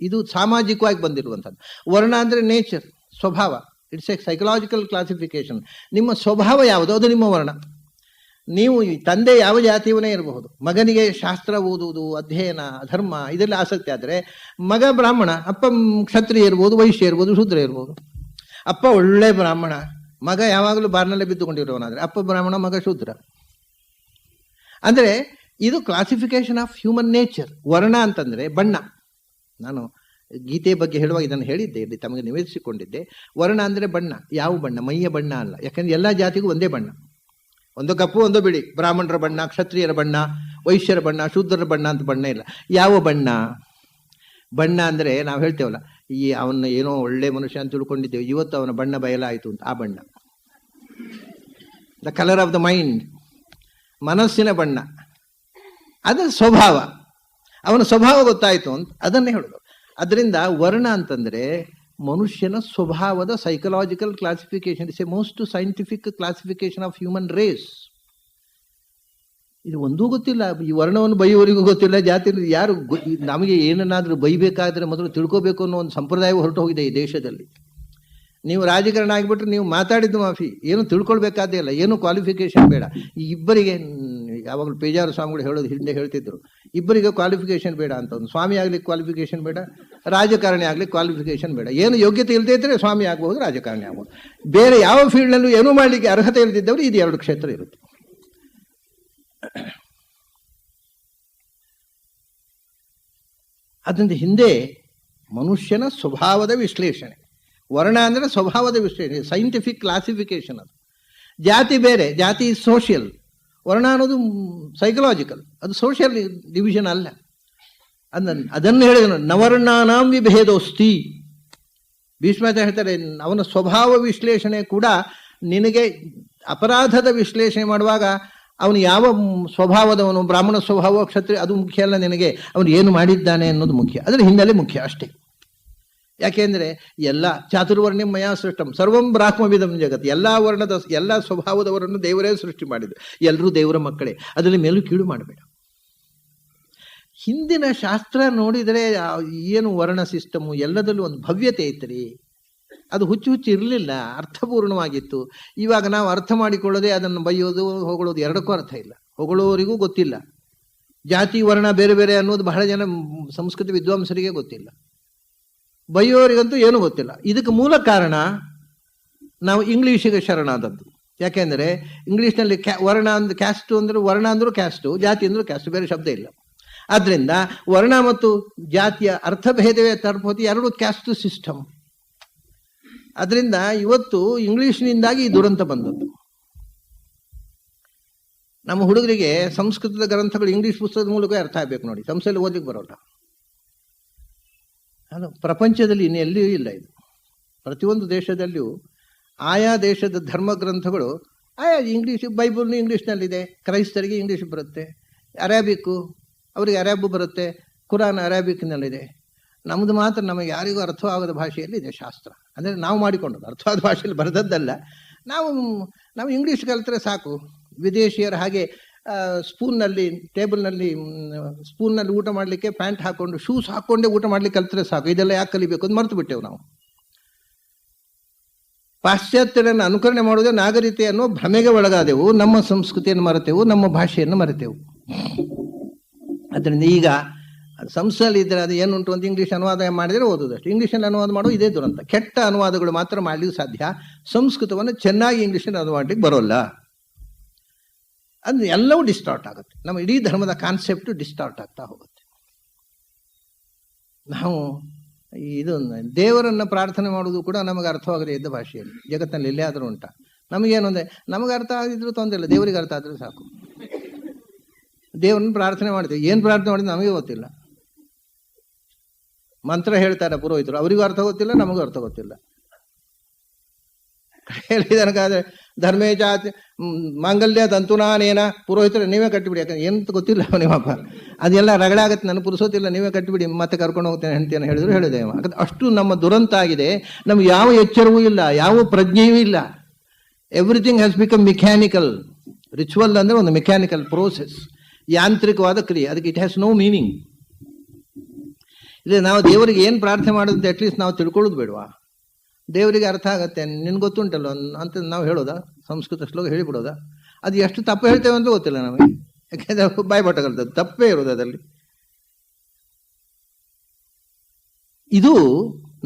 Speaker 1: ಇದು ಸಾಮಾಜಿಕವಾಗಿ ಬಂದಿರುವಂಥದ್ದು. ವರ್ಣ ಅಂದರೆ ನೇಚರ್, ಸ್ವಭಾವ. It's A psychological classification. ನಿಮ್ಮ ಸ್ವಭಾವ ಯಾವುದು ಅದು ನಿಮ್ಮ ವರ್ಣ. ನೀವು ತಂದೆ ಯಾವ ಜಾತಿಯವನೇ ಇರಬಹುದು, ಮಗನಿಗೆ ಶಾಸ್ತ್ರ ಓದುವುದು, ಅಧ್ಯಯನ, ಧರ್ಮ ಇದೆಲ್ಲ ಆಸಕ್ತಿ ಆದರೆ ಮಗ ಬ್ರಾಹ್ಮಣ, ಅಪ್ಪ ಕ್ಷತ್ರಿಯ ಇರ್ಬೋದು, ವೈಶ್ಯ ಇರ್ಬೋದು, ಶೂದ್ರ ಇರ್ಬೋದು. ಅಪ್ಪ ಒಳ್ಳೆ ಬ್ರಾಹ್ಮಣ, ಮಗ ಯಾವಾಗಲೂ ಬಾರ್ನಲ್ಲೇ ಬಿದ್ದುಕೊಂಡಿರೋನಾದ್ರೆ ಅಪ್ಪ ಬ್ರಾಹ್ಮಣ, ಮಗ ಶೂದ್ರ. ಅಂದರೆ ಇದು ಕ್ಲಾಸಿಫಿಕೇಶನ್ ಆಫ್ ಹ್ಯೂಮನ್ ನೇಚರ್. ವರ್ಣ ಅಂತಂದರೆ ಬಣ್ಣ. ನಾನು ಗೀತೆ ಬಗ್ಗೆ ಹೇಳುವಾಗ ಇದನ್ನು ಹೇಳಿದ್ದೆ, ಇಲ್ಲಿ ತಮಗೆ ನಿವೇದಿಸಿಕೊಂಡಿದ್ದೆ. ವರ್ಣ ಅಂದರೆ ಬಣ್ಣ. ಯಾವ ಬಣ್ಣ? ಮೈಯ ಬಣ್ಣ ಅಲ್ಲ. ಯಾಕಂದ್ರೆ ಎಲ್ಲ ಜಾತಿಗೂ ಒಂದೇ ಬಣ್ಣ, ಒಂದು ಕಪ್ಪು ಒಂದು ಬಿಳಿ. ಬ್ರಾಹ್ಮಣರ ಬಣ್ಣ, ಕ್ಷತ್ರಿಯರ ಬಣ್ಣ, ವೈಶ್ಯರ ಬಣ್ಣ, ಶೂದ್ರರ ಬಣ್ಣ ಅಂತ ಬಣ್ಣ ಇಲ್ಲ. ಯಾವ ಬಣ್ಣ? ಬಣ್ಣ ಅಂದರೆ ನಾವು ಹೇಳ್ತೇವಲ್ಲ, ಅವನ ಏನೋ ಒಳ್ಳೆ ಮನುಷ್ಯ ಅಂತ ತಿಳ್ಕೊಂಡಿದ್ದೇವೆ, ಇವತ್ತು ಅವನ ಬಣ್ಣ ಬಯಲಾಯಿತು ಅಂತ. ಆ ಬಣ್ಣ the colour of the mind, ಮನಸ್ಸಿನ ಬಣ್ಣ, ಅದರ ಸ್ವಭಾವ. ಅವನ ಸ್ವಭಾವ ಗೊತ್ತಾಯಿತು ಅಂತ ಅದನ್ನೇ ಹೇಳೋದು. ಅದರಿಂದ ವರ್ಣ ಅಂತಂದರೆ ಮನುಷ್ಯನ ಸ್ವಭಾವದ psychological classification. It's a most scientific classification of human race. ಇದು ಒಂದೂ ಗೊತ್ತಿಲ್ಲ, ಈ ವರ್ಣವನ್ನು ಬೈಯವರಿಗೂ ಗೊತ್ತಿಲ್ಲ, ಜಾತಿ ಯಾರು. ನಮಗೆ ಏನನ್ನಾದರೂ ಬೈಬೇಕಾದ್ರೆ ಮೊದಲು ತಿಳ್ಕೋಬೇಕು ಅನ್ನೋ ಒಂದು ಸಂಪ್ರದಾಯ ಹೊರಟು ಹೋಗಿದೆ ಈ ದೇಶದಲ್ಲಿ. ನೀವು ರಾಜಕಾರಣ ಆಗಿಬಿಟ್ರೆ ನೀವು ಮಾತಾಡಿದ್ದು ಮಾಫಿ, ಏನು ತಿಳ್ಕೊಳ್ಬೇಕಾದೇ ಇಲ್ಲ, ಏನು ಕ್ವಾಲಿಫಿಕೇಶನ್ ಬೇಡ. ಈ ಇಬ್ಬರಿಗೆ ಯಾವಾಗಲೂ ಪೇಜಾರ ಸ್ವಾಮಿಗಳು ಹೇಳೋದು ಹಿಂದೆ ಹೇಳ್ತಿದ್ರು, ಇಬ್ಬರಿಗೆ ಕ್ವಾಲಿಫಿಕೇಶನ್ ಬೇಡ ಅಂತ. ಒಂದು ಸ್ವಾಮಿ ಆಗ್ಲಿಕ್ಕೆ ಕ್ವಾಲಿಫಿಕೇಶನ್ ಬೇಡ, ರಾಜಕಾರಣಿ ಆಗ್ಲಿಕ್ಕೆ ಕ್ವಾಲಿಫಿಕೇಶನ್ ಬೇಡ. ಏನು ಯೋಗ್ಯತೆ ಇಲ್ಲದೇ ಇದ್ರೆ ಸ್ವಾಮಿ ಆಗ್ಬೋದು, ರಾಜಕಾರಣಿ ಆಗ್ಬೋದು. ಬೇರೆ ಯಾವ ಫೀಲ್ಡ್ನಲ್ಲೂ ಏನೂ ಮಾಡಲಿಕ್ಕೆ ಅರ್ಹತೆ ಇಲ್ಲದಿದ್ದವರು ಇದು ಎರಡು ಕ್ಷೇತ್ರ ಇರುತ್ತೆ. ಅದರಿಂದ ಹಿಂದೆ ಮನುಷ್ಯನ ಸ್ವಭಾವದ ವಿಶ್ಲೇಷಣೆ. ವರ್ಣ ಅಂದರೆ ಸ್ವಭಾವದ ವಿಶ್ಲೇಷಣೆ, ಸೈಂಟಿಫಿಕ್ ಕ್ಲಾಸಿಫಿಕೇಶನ್. ಅದು ಜಾತಿ ಬೇರೆ, ಜಾತಿ ಸೋಷಿಯಲ್. ವರ್ಣ ಅನ್ನೋದು ಸೈಕಲಾಜಿಕಲ್, ಅದು ಸೋಷಿಯಲ್ ಡಿವಿಷನ್ ಅಲ್ಲ. ಅದನ್ನು ಹೇಳಿದನು, ನವರ್ಣಾನಾಂ ವಿಭೇದೋಸ್ತಿ. ಭೀಷ್ಮಾಚಾರ್ಯ ಹೇಳ್ತಾರೆ, ಅವನ ಸ್ವಭಾವ ವಿಶ್ಲೇಷಣೆ ಕೂಡ ನಿನಗೆ ಅಪರಾಧದ ವಿಶ್ಲೇಷಣೆ ಮಾಡುವಾಗ ಅವನು ಯಾವ ಸ್ವಭಾವದವನು, ಬ್ರಾಹ್ಮಣ ಸ್ವಭಾವ, ಕ್ಷತ್ರಿಯ, ಅದು ಮುಖ್ಯ ಅಲ್ಲ. ನಿನಗೆ ಅವನು ಏನು ಮಾಡಿದ್ದಾನೆ ಅನ್ನೋದು ಮುಖ್ಯ, ಅದರ ಹಿನ್ನೆಲೆ ಮುಖ್ಯ ಅಷ್ಟೇ. ಯಾಕೆಂದರೆ ಎಲ್ಲ ಚಾತುರ್ವರ್ಣ್ಯಂ ಮಯಾ ಸೃಷ್ಟಂ ಸರ್ವಂ ಬ್ರಾಹ್ಮವಿದಂ ಜಗತ್. ಎಲ್ಲ ವರ್ಣದ ಎಲ್ಲ ಸ್ವಭಾವದವರನ್ನು ದೇವರೇ ಸೃಷ್ಟಿ ಮಾಡಿದ್ರು. ಎಲ್ಲರೂ ದೇವರ ಮಕ್ಕಳೇ, ಅದರಲ್ಲಿ ಮೇಲೂ ಕೀಳು ಮಾಡಬೇಡ. ಹಿಂದಿನ ಶಾಸ್ತ್ರ ನೋಡಿದರೆ ಏನು ವರ್ಣ ಸಿಸ್ಟಮು ಎಲ್ಲದಲ್ಲೂ ಒಂದು ಭವ್ಯತೆ ಇತ್ತು. ಅದು ಹುಚ್ಚು ಇರಲಿಲ್ಲ, ಅರ್ಥಪೂರ್ಣವಾಗಿತ್ತು. ಇವಾಗ ನಾವು ಅರ್ಥ ಮಾಡಿಕೊಳ್ಳೋದೇ ಅದನ್ನು ಬೈಯೋದು, ಹೊಗಳೋದು, ಎರಡಕ್ಕೂ ಅರ್ಥ ಇಲ್ಲ. ಹೊಗಳೋರಿಗೂ ಗೊತ್ತಿಲ್ಲ, ಜಾತಿ ವರ್ಣ ಬೇರೆ ಬೇರೆ ಅನ್ನೋದು ಬಹಳ ಜನ ಸಂಸ್ಕೃತ ವಿದ್ವಾಂಸರಿಗೆ ಗೊತ್ತಿಲ್ಲ, ಬೈಯೋರಿಗಂತೂ ಏನೂ ಗೊತ್ತಿಲ್ಲ. ಇದಕ್ಕೆ ಮೂಲ ಕಾರಣ ನಾವು ಇಂಗ್ಲೀಷಿಗೆ ಶರಣಾದದ್ದು. ಯಾಕೆಂದರೆ ಇಂಗ್ಲೀಷ್ನಲ್ಲಿ ವರ್ಣ ಅಂದ್ರೆ ಕ್ಯಾಸ್ಟು ಅಂದ್ರೆ ವರ್ಣ ಅಂದ್ರೂ ಕ್ಯಾಸ್ಟು, ಜಾತಿ ಅಂದ್ರೂ ಕ್ಯಾಸ್ಟು, ಬೇರೆ ಶಬ್ದ ಇಲ್ಲ. ಆದ್ರಿಂದ ವರ್ಣ ಮತ್ತು ಜಾತಿಯ ಅರ್ಥಭೇದವೇ ತರ್ಪತಿ, ಎರಡು ಕ್ಯಾಸ್ಟ್ ಸಿಸ್ಟಮ್. ಅದರಿಂದ ಇವತ್ತು ಇಂಗ್ಲಿಷ್ನಿಂದಾಗಿ ಈ ದುರಂತ ಬಂದದ್ದು. ನಮ್ಮ ಹುಡುಗರಿಗೆ ಸಂಸ್ಕೃತದ ಗ್ರಂಥಗಳು ಇಂಗ್ಲಿಷ್ ಪುಸ್ತಕದ ಮೂಲಕ ಅರ್ಥ ಆಗ್ಬೇಕು ನೋಡಿ, ಸಂಸ್ಥೆಯಲ್ಲಿ ಓದಲಿಕ್ಕೆ ಬರೋಲ್ಲ. ಅದು ಪ್ರಪಂಚದಲ್ಲಿ ಇನ್ನೆಲ್ಲಿಯೂ ಇಲ್ಲ. ಇದು ಪ್ರತಿಯೊಂದು ದೇಶದಲ್ಲಿಯೂ ಆಯಾ ದೇಶದ ಧರ್ಮ ಗ್ರಂಥಗಳು ಆಯಾ ಇಂಗ್ಲೀಷ್, ಬೈಬಲ್ನು ಇಂಗ್ಲೀಷ್ನಲ್ಲಿದೆ, ಕ್ರೈಸ್ತರಿಗೆ ಇಂಗ್ಲೀಷ್ ಬರುತ್ತೆ, ಅರೇಬಿಕ್ಕು ಅವರಿಗೆ ಅರೇಬ್ ಬರುತ್ತೆ, ಕುರಾನ್ ಅರೇಬಿಕ್ನಲ್ಲಿದೆ. ನಮ್ಮದು ಮಾತ್ರ ನಮಗೆ ಯಾರಿಗೂ ಅರ್ಥವಾಗದ ಭಾಷೆಯಲ್ಲಿ ಇದೆ ಶಾಸ್ತ್ರ. ಅಂದರೆ ನಾವು ಮಾಡಿಕೊಂಡದ್ದು, ಅರ್ಥವಾದ ಭಾಷೆಯಲ್ಲಿ ಬರೆದದ್ದಲ್ಲ. ನಾವು ಇಂಗ್ಲೀಷ್ ಕಲಿತ್ರೆ ಸಾಕು. ವಿದೇಶಿಯರ ಹಾಗೆ ಸ್ಪೂನ್ನಲ್ಲಿ ಟೇಬಲ್ನಲ್ಲಿ ಸ್ಪೂನ್ನಲ್ಲಿ ಊಟ ಮಾಡಲಿಕ್ಕೆ ಪ್ಯಾಂಟ್ ಹಾಕ್ಕೊಂಡು ಶೂಸ್ ಹಾಕ್ಕೊಂಡೇ ಊಟ ಮಾಡ್ಲಿಕ್ಕೆ ಕಲಿತ್ರೆ ಸಾಕು. ಇದೆಲ್ಲ ಯಾಕೆ ಕಲಿಬೇಕು ಅಂತ ಮರೆತು ಬಿಟ್ಟೆವು ನಾವು. ಪಾಶ್ಚಾತ್ಯರನ್ನು ಅನುಕರಣೆ ಮಾಡುವುದೇ ನಾಗರಿಕತೆ ಅನ್ನೋ ಭ್ರಮೆಗೆ ಒಳಗಾದೆವು. ನಮ್ಮ ಸಂಸ್ಕೃತಿಯನ್ನು ಮರೆತೆವು, ನಮ್ಮ ಭಾಷೆಯನ್ನು ಮರೆತೆವು. ಅದರಿಂದ ಈಗ ಸಂಸ್ಥೆಯಲ್ಲಿ ಇದ್ದರೆ ಅದು ಏನುಂಟು ಅಂತ ಇಂಗ್ಲೀಷ್ ಅನುವಾದ ಮಾಡಿದರೆ ಓದೋದಷ್ಟು. ಇಂಗ್ಲೀಷಲ್ಲಿ ಅನುವಾದ ಮಾಡೋದು ಇದೇ ದುರಂತ. ಕೆಟ್ಟ ಅನುವಾದಗಳು ಮಾತ್ರ ಮಾಡಲಿಕ್ಕೆ ಸಾಧ್ಯ, ಸಂಸ್ಕೃತವನ್ನು ಚೆನ್ನಾಗಿ ಇಂಗ್ಲೀಷಲ್ಲಿ ಅನುವಾದ ಮಾಡಲಿಕ್ಕೆ ಬರೋಲ್ಲ. ಅದು ಎಲ್ಲವೂ ಡಿಸ್ಟಾರ್ಟ್ ಆಗುತ್ತೆ. ನಮ್ಮ ಇಡೀ ಧರ್ಮದ ಕಾನ್ಸೆಪ್ಟ್ ಡಿಸ್ಟಾರ್ಟ್ ಆಗ್ತಾ ಹೋಗುತ್ತೆ. ನಾವು ಇದು ದೇವರನ್ನು ಪ್ರಾರ್ಥನೆ ಮಾಡೋದು ಕೂಡ ನಮಗೆ ಅರ್ಥವಾಗದೇ ಇದ್ದ ಭಾಷೆಯಲ್ಲಿ ಜಗತ್ತಿನಲ್ಲಿ ಎಲ್ಲೇ ಆದರೂ ಉಂಟ. ನಮಗೇನು ಅಂದರೆ ನಮಗೆ ಅರ್ಥ ಆಗಿದ್ರು ತೊಂದರೆ ಇಲ್ಲ, ದೇವರಿಗೆ ಅರ್ಥ ಆದರೆ ಸಾಕು. ದೇವರನ್ನು ಪ್ರಾರ್ಥನೆ ಮಾಡ್ತೀವಿ, ಏನು ಪ್ರಾರ್ಥನೆ ಮಾಡಿದ್ರೆ ನಮಗೆ ಗೊತ್ತಿಲ್ಲ. ಮಂತ್ರ ಹೇಳ್ತಾರೆ ಪುರೋಹಿತರು, ಅವರಿಗೂ ಅರ್ಥ ಗೊತ್ತಿಲ್ಲ, ನಮಗೂ ಅರ್ಥ ಗೊತ್ತಿಲ್ಲ. ಹೇಳಿದನಕಾದ್ರೆ ಧರ್ಮೇ ಜಾತಿ ಮಾಂಗಲ್ಯ ತಂತುನಾನೇನ, ಪುರೋಹಿತರು ನೀವೇ ಕಟ್ಟಿಬಿಡಿ, ಯಾಕಂದ್ರೆ ಏನಂತ ಗೊತ್ತಿಲ್ಲ ನಿಮ್ಮಪ್ಪ, ಅದೆಲ್ಲ ರಗಡಾಗತ್ತೆ, ನನಗೆ ಪುರುಸೋತಿಲ್ಲ, ನೀವೇ ಕಟ್ಟಿಬಿಡಿ, ಮತ್ತೆ ಕರ್ಕೊಂಡು ಹೋಗ್ತೇನೆ ಹೆಂಡ್ತಿಯನ್ನು ಹೇಳಿದ್ರು ಹೇಳಿದೆ. ಅಷ್ಟು ನಮ್ಮ ದುರಂತ ಆಗಿದೆ. ನಮ್ಗೆ ಯಾವ ಎಚ್ಚರವೂ ಇಲ್ಲ, ಯಾವ ಪ್ರಜ್ಞೆಯೂ ಇಲ್ಲ. Everything has become mechanical. Ritual ಅಂದರೆ ಒಂದು ಮೆಕ್ಯಾನಿಕಲ್ ಪ್ರೋಸೆಸ್, ಯಾಂತ್ರಿಕವಾದ ಕ್ರಿಯೆ. ಅದಕ್ಕೆ ಇಟ್ ಹ್ಯಾಸ್ ನೋ ಮೀನಿಂಗ್. ಇಲ್ಲ, ನಾವು ದೇವರಿಗೆ ಏನು ಪ್ರಾರ್ಥನೆ ಮಾಡೋದು ಅಟ್ಲೀಸ್ಟ್ ನಾವು ತಿಳ್ಕೊಳ್ಳೋದು ಬೇಡವಾ? ದೇವರಿಗೆ ಅರ್ಥ ಆಗತ್ತೆ, ನಿನ್ಗೆ ಗೊತ್ತುಂಟಲ್ಲ ಅಂತ ನಾವು ಹೇಳೋದಾ? ಸಂಸ್ಕೃತ ಶ್ಲೋಕ ಹೇಳಿಬಿಡೋದಾ? ಅದು ಎಷ್ಟು ತಪ್ಪು ಹೇಳ್ತೇವೆ ಅಂತ ಗೊತ್ತಿಲ್ಲ ನಮಗೆ. ಯಾಕೆಂದ್ರೆ ಬಾಯ್ಬಟ ಕಲ್ತದ್ದು ತಪ್ಪೇ ಇರೋದು ಅದರಲ್ಲಿ. ಇದು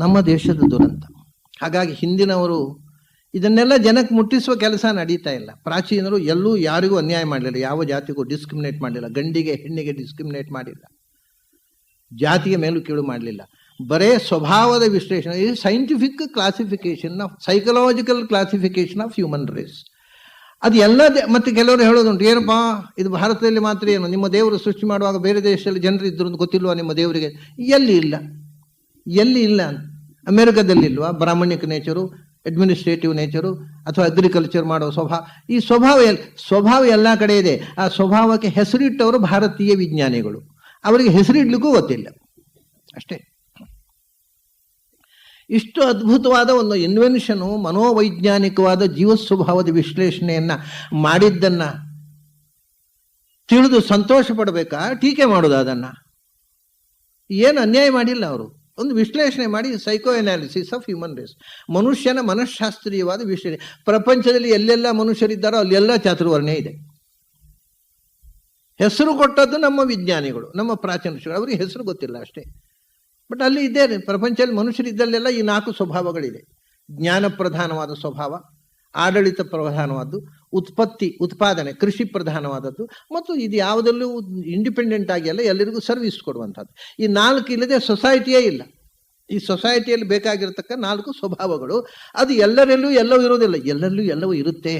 Speaker 1: ನಮ್ಮ ದೇಶದ ದುರಂತ. ಹಾಗಾಗಿ ಹಿಂದಿನವರು ಇದನ್ನೆಲ್ಲ ಜನಕ್ಕೆ ಮುಟ್ಟಿಸುವ ಕೆಲಸ ನಡೀತಾ ಇಲ್ಲ. ಪ್ರಾಚೀನರು ಎಲ್ಲೂ ಯಾರಿಗೂ ಅನ್ಯಾಯ ಮಾಡಲಿಲ್ಲ, ಯಾವ ಜಾತಿಗೂ ಡಿಸ್ಕ್ರಿಮಿನೇಟ್ ಮಾಡಲಿಲ್ಲ, ಗಂಡಿಗೆ ಹೆಣ್ಣಿಗೆ ಡಿಸ್ಕ್ರಿಮಿನೇಟ್ ಮಾಡಿಲ್ಲ, ಜಾತಿಗೆ ಮೇಲೂ ಕೀಳು ಮಾಡಲಿಲ್ಲ. ಬರೇ ಸ್ವಭಾವದ ವಿಶ್ಲೇಷಣೆ, ಇದು scientific classification of psychological classification of human race. ಅದು ಎಲ್ಲ ಮತ್ತೆ ಕೆಲವರು ಹೇಳೋದುಂಟು, ಏನಪ್ಪ ಇದು ಭಾರತದಲ್ಲಿ ಮಾತ್ರ ಏನು, ನಿಮ್ಮ ದೇವರು ಸೃಷ್ಟಿ ಮಾಡುವಾಗ ಬೇರೆ ದೇಶದಲ್ಲಿ ಜನರು ಇದ್ರು ಅಂತ ಗೊತ್ತಿಲ್ವಾ ನಿಮ್ಮ ದೇವರಿಗೆ? ಎಲ್ಲಿ ಇಲ್ಲ, ಎಲ್ಲಿ ಇಲ್ಲ. ಅಮೆರಿಕದಲ್ಲಿಲ್ವಾ ಬ್ರಾಹ್ಮಣಿಕ ನೇಚರು, ಅಡ್ಮಿನಿಸ್ಟ್ರೇಟಿವ್ ನೇಚರು, ಅಥವಾ ಅಗ್ರಿಕಲ್ಚರ್ ಮಾಡೋ ಸ್ವಭಾವ? ಈ ಸ್ವಭಾವ ಎಲ್ಲ ಕಡೆ ಇದೆ. ಆ ಸ್ವಭಾವಕ್ಕೆ ಹೆಸರಿಟ್ಟವರು ಭಾರತೀಯ ವಿಜ್ಞಾನಿಗಳು. ಅವರಿಗೆ ಹೆಸರಿಡ್ಲಿಕ್ಕೂ ಗೊತ್ತಿಲ್ಲ ಅಷ್ಟೇ. ಇಷ್ಟು ಅದ್ಭುತವಾದ ಒಂದು ಇನ್ವೆನ್ಷನು, ಮನೋವೈಜ್ಞಾನಿಕವಾದ ಜೀವ ಸ್ವಭಾವದ ವಿಶ್ಲೇಷಣೆಯನ್ನ ಮಾಡಿದ್ದನ್ನ ತಿಳಿದು ಸಂತೋಷ ಪಡಬೇಕಾ, ಟೀಕೆ ಮಾಡೋದು? ಅದನ್ನ ಏನು ಅನ್ಯಾಯ ಮಾಡಿಲ್ಲ ಅವರು. ಒಂದು ವಿಶ್ಲೇಷಣೆ ಮಾಡಿ, psycho analysis of human race, ಮನುಷ್ಯನ ಮನಃಶಾಸ್ತ್ರೀಯವಾದ ವಿಶ್ಲೇಷಣೆ. ಪ್ರಪಂಚದಲ್ಲಿ ಎಲ್ಲೆಲ್ಲ ಮನುಷ್ಯರಿದ್ದಾರೋ ಅಲ್ಲೆಲ್ಲ ಚಾತುರ್ವರ್ಣ್ಯ ಇದೆ. ಹೆಸರು ಕೊಟ್ಟದ್ದು ನಮ್ಮ ವಿಜ್ಞಾನಿಗಳು, ನಮ್ಮ ಪ್ರಾಚೀನ ಋಷಿಗಳು. ಅವರಿಗೆ ಹೆಸರು ಗೊತ್ತಿಲ್ಲ ಅಷ್ಟೇ. ಬಟ್ ಅಲ್ಲಿ ಇದ್ದೇನೆ, ಪ್ರಪಂಚದಲ್ಲಿ ಮನುಷ್ಯರಿದ್ದಲ್ಲೆಲ್ಲ ಈ 4 ಸ್ವಭಾವಗಳಿದೆ. ಜ್ಞಾನ ಪ್ರಧಾನವಾದ ಸ್ವಭಾವ, ಆಡಳಿತ ಪ್ರಧಾನವಾದ್ದು, ಉತ್ಪಾದನೆ ಕೃಷಿ ಪ್ರಧಾನವಾದದ್ದು, ಮತ್ತು ಇದು ಯಾವುದಲ್ಲೂ ಇಂಡಿಪೆಂಡೆಂಟ್ ಆಗಿ ಅಲ್ಲ, ಎಲ್ಲರಿಗೂ ಸರ್ವಿಸ್ ಕೊಡುವಂಥದ್ದು. ಈ 4 ಇಲ್ಲದೆ ಸೊಸೈಟಿಯೇ ಇಲ್ಲ. ಈ ಸೊಸೈಟಿಯಲ್ಲಿ ಬೇಕಾಗಿರತಕ್ಕ 4 ಸ್ವಭಾವಗಳು, ಅದು ಎಲ್ಲರಲ್ಲೂ ಎಲ್ಲವೂ ಇರೋದಿಲ್ಲ, ಎಲ್ಲರಲ್ಲೂ ಎಲ್ಲವೂ ಇರುತ್ತೆ,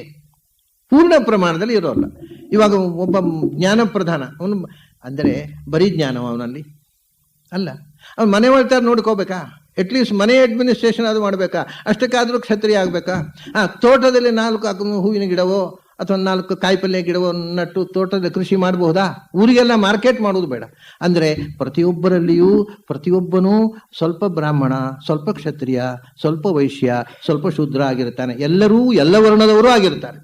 Speaker 1: ಪೂರ್ಣ ಪ್ರಮಾಣದಲ್ಲಿ ಇರೋಲ್ಲ. ಇವಾಗ ಒಬ್ಬ ಜ್ಞಾನ ಪ್ರಧಾನ, ಅವನು ಅಂದರೆ ಬರೀ ಜ್ಞಾನ ಅವನಲ್ಲಿ ಅಲ್ಲ, ಅವ್ನು ಮನೆ ಒಳ್ತಾರೆ ನೋಡ್ಕೋಬೇಕಾ? ಅಟ್ಲೀಸ್ಟ್ ಮನೆ ಅಡ್ಮಿನಿಸ್ಟ್ರೇಷನ್ ಅದು ಮಾಡಬೇಕಾ? ಅಷ್ಟಕ್ಕಾದರೂ ಕ್ಷತ್ರಿಯ ಆಗಬೇಕಾ? ತೋಟದಲ್ಲಿ 4 ಹೂವಿನ ಗಿಡವೋ ಅಥವಾ 4 ಕಾಯಿಪಲ್ಯ ಗಿಡವೋ ನಟ್ಟು ತೋಟದಲ್ಲಿ ಕೃಷಿ ಮಾಡಬಹುದಾ? ಊರಿಗೆಲ್ಲ ಮಾರ್ಕೆಟ್ ಮಾಡೋದು ಬೇಡ. ಅಂದರೆ ಪ್ರತಿಯೊಬ್ಬರಲ್ಲಿಯೂ ಪ್ರತಿಯೊಬ್ಬನೂ ಸ್ವಲ್ಪ ಬ್ರಾಹ್ಮಣ, ಸ್ವಲ್ಪ ಕ್ಷತ್ರಿಯ, ಸ್ವಲ್ಪ ವೈಶ್ಯ, ಸ್ವಲ್ಪ ಶೂದ್ರ ಆಗಿರ್ತಾನೆ. ಎಲ್ಲರೂ ಎಲ್ಲ ವರ್ಣದವರು ಆಗಿರ್ತಾರೆ.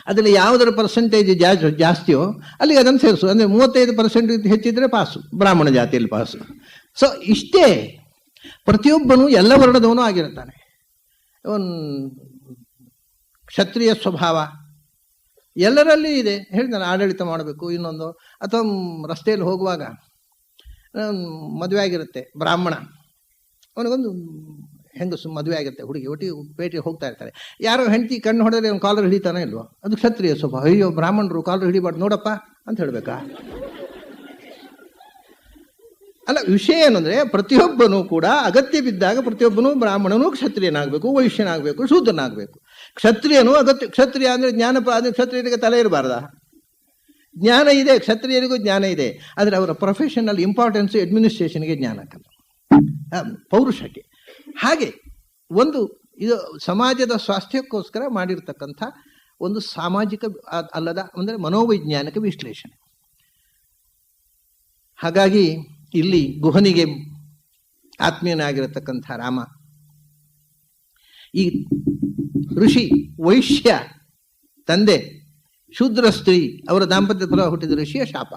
Speaker 1: ಅದರಲ್ಲಿ ಯಾವುದರ ಪರ್ಸೆಂಟೇಜ್ ಜಾಸ್ತಿಯೋ ಅಲ್ಲಿಗೆ ಅದನ್ನು ಸೇರಿಸು. ಅಂದರೆ 35% ಹೆಚ್ಚಿದ್ರೆ ಪಾಸು, ಬ್ರಾಹ್ಮಣ ಜಾತಿಯಲ್ಲಿ ಪಾಸು. ಸೊ ಇಷ್ಟೇ, ಪ್ರತಿಯೊಬ್ಬನು ಎಲ್ಲ ವರ್ಣದವನು ಆಗಿರ್ತಾನೆ. ಕ್ಷತ್ರಿಯ ಸ್ವಭಾವ ಎಲ್ಲರಲ್ಲಿ ಇದೆ. ಹೇಳಿದ್ನಲ್ಲ, ಆಡಳಿತ ಮಾಡಬೇಕು, ಇನ್ನೊಂದು, ಅಥವಾ ರಸ್ತೆಯಲ್ಲಿ ಹೋಗುವಾಗ ಮದುವೆ ಆಗಿರುತ್ತೆ, ಬ್ರಾಹ್ಮಣ, ಅವನಿಗೊಂದು ಹೆಂಗಸು ಮದುವೆ ಆಗಿರುತ್ತೆ, ಹುಡುಗಿ ಒಟ್ಟಿಗೆ ಪೇಟೆಗೆ ಹೋಗ್ತಾ ಇರ್ತಾರೆ. ಯಾರೋ ಹೆಂಡತಿ ಕಣ್ಣು ಹೊಡೆದ್ರೆ ಅವ್ನು ಕಾಲರ್ ಹಿಡಿತಾನೆ ಇಲ್ವೋ? ಅದು ಕ್ಷತ್ರಿಯ ಸ್ವಭಾವ. ಅಯ್ಯೋ ಬ್ರಾಹ್ಮಣರು ಕಾಲರ್ ಹಿಡಿಬಾರ್ದು ನೋಡಪ್ಪ ಅಂತ ಹೇಳ್ಬೇಕಾ? ಅಲ್ಲ, ವಿಷಯ ಏನಂದ್ರೆ ಪ್ರತಿಯೊಬ್ಬನೂ ಕೂಡ ಅಗತ್ಯ ಬಿದ್ದಾಗ ಪ್ರತಿಯೊಬ್ಬನೂ ಬ್ರಾಹ್ಮಣನೂ ಕ್ಷತ್ರಿಯನಾಗಬೇಕು, ವೈಶ್ಯನಾಗಬೇಕು, ಶೂದ್ರನಾಗಬೇಕು. ಕ್ಷತ್ರಿಯನು ಅಗತ್ಯ. ಕ್ಷತ್ರಿಯ ಅಂದ್ರೆ ಜ್ಞಾನ, ಕ್ಷತ್ರಿಯರಿಗೆ ತಲೆ ಇರಬಾರ್ದ? ಜ್ಞಾನ ಇದೆ, ಕ್ಷತ್ರಿಯರಿಗೂ ಜ್ಞಾನ ಇದೆ. ಆದರೆ ಅವರ ಪ್ರೊಫೆಷನಲ್ ಇಂಪಾರ್ಟೆನ್ಸ್ ಅಡ್ಮಿನಿಸ್ಟ್ರೇಷನ್ಗೆ ಜ್ಞಾನಕ್ಕಲ್ಲ, ಪೌರುಷಕ್ಕೆ. ಹಾಗೆ ಒಂದು ಇದು ಸಮಾಜದ ಸ್ವಾಸ್ಥ್ಯಕ್ಕೋಸ್ಕರ ಮಾಡಿರ್ತಕ್ಕಂಥ ಒಂದು ಸಾಮಾಜಿಕ ಅಲ್ಲದ ಅಂದರೆ ಮನೋವೈಜ್ಞಾನಿಕ ವಿಶ್ಲೇಷಣೆ. ಹಾಗಾಗಿ ಇಲ್ಲಿ ಗುಹನಿಗೆ ಆತ್ಮೀಯನಾಗಿರತಕ್ಕಂಥ ರಾಮ, ಈ ಋಷಿ ವೈಶ್ಯ ತಂದೆ ಶೂದ್ರ ಸ್ತ್ರೀ ಅವರ ದಾಂಪತ್ಯ ಫಲ ಹುಟ್ಟಿದ ಋಷಿಯ ಶಾಪ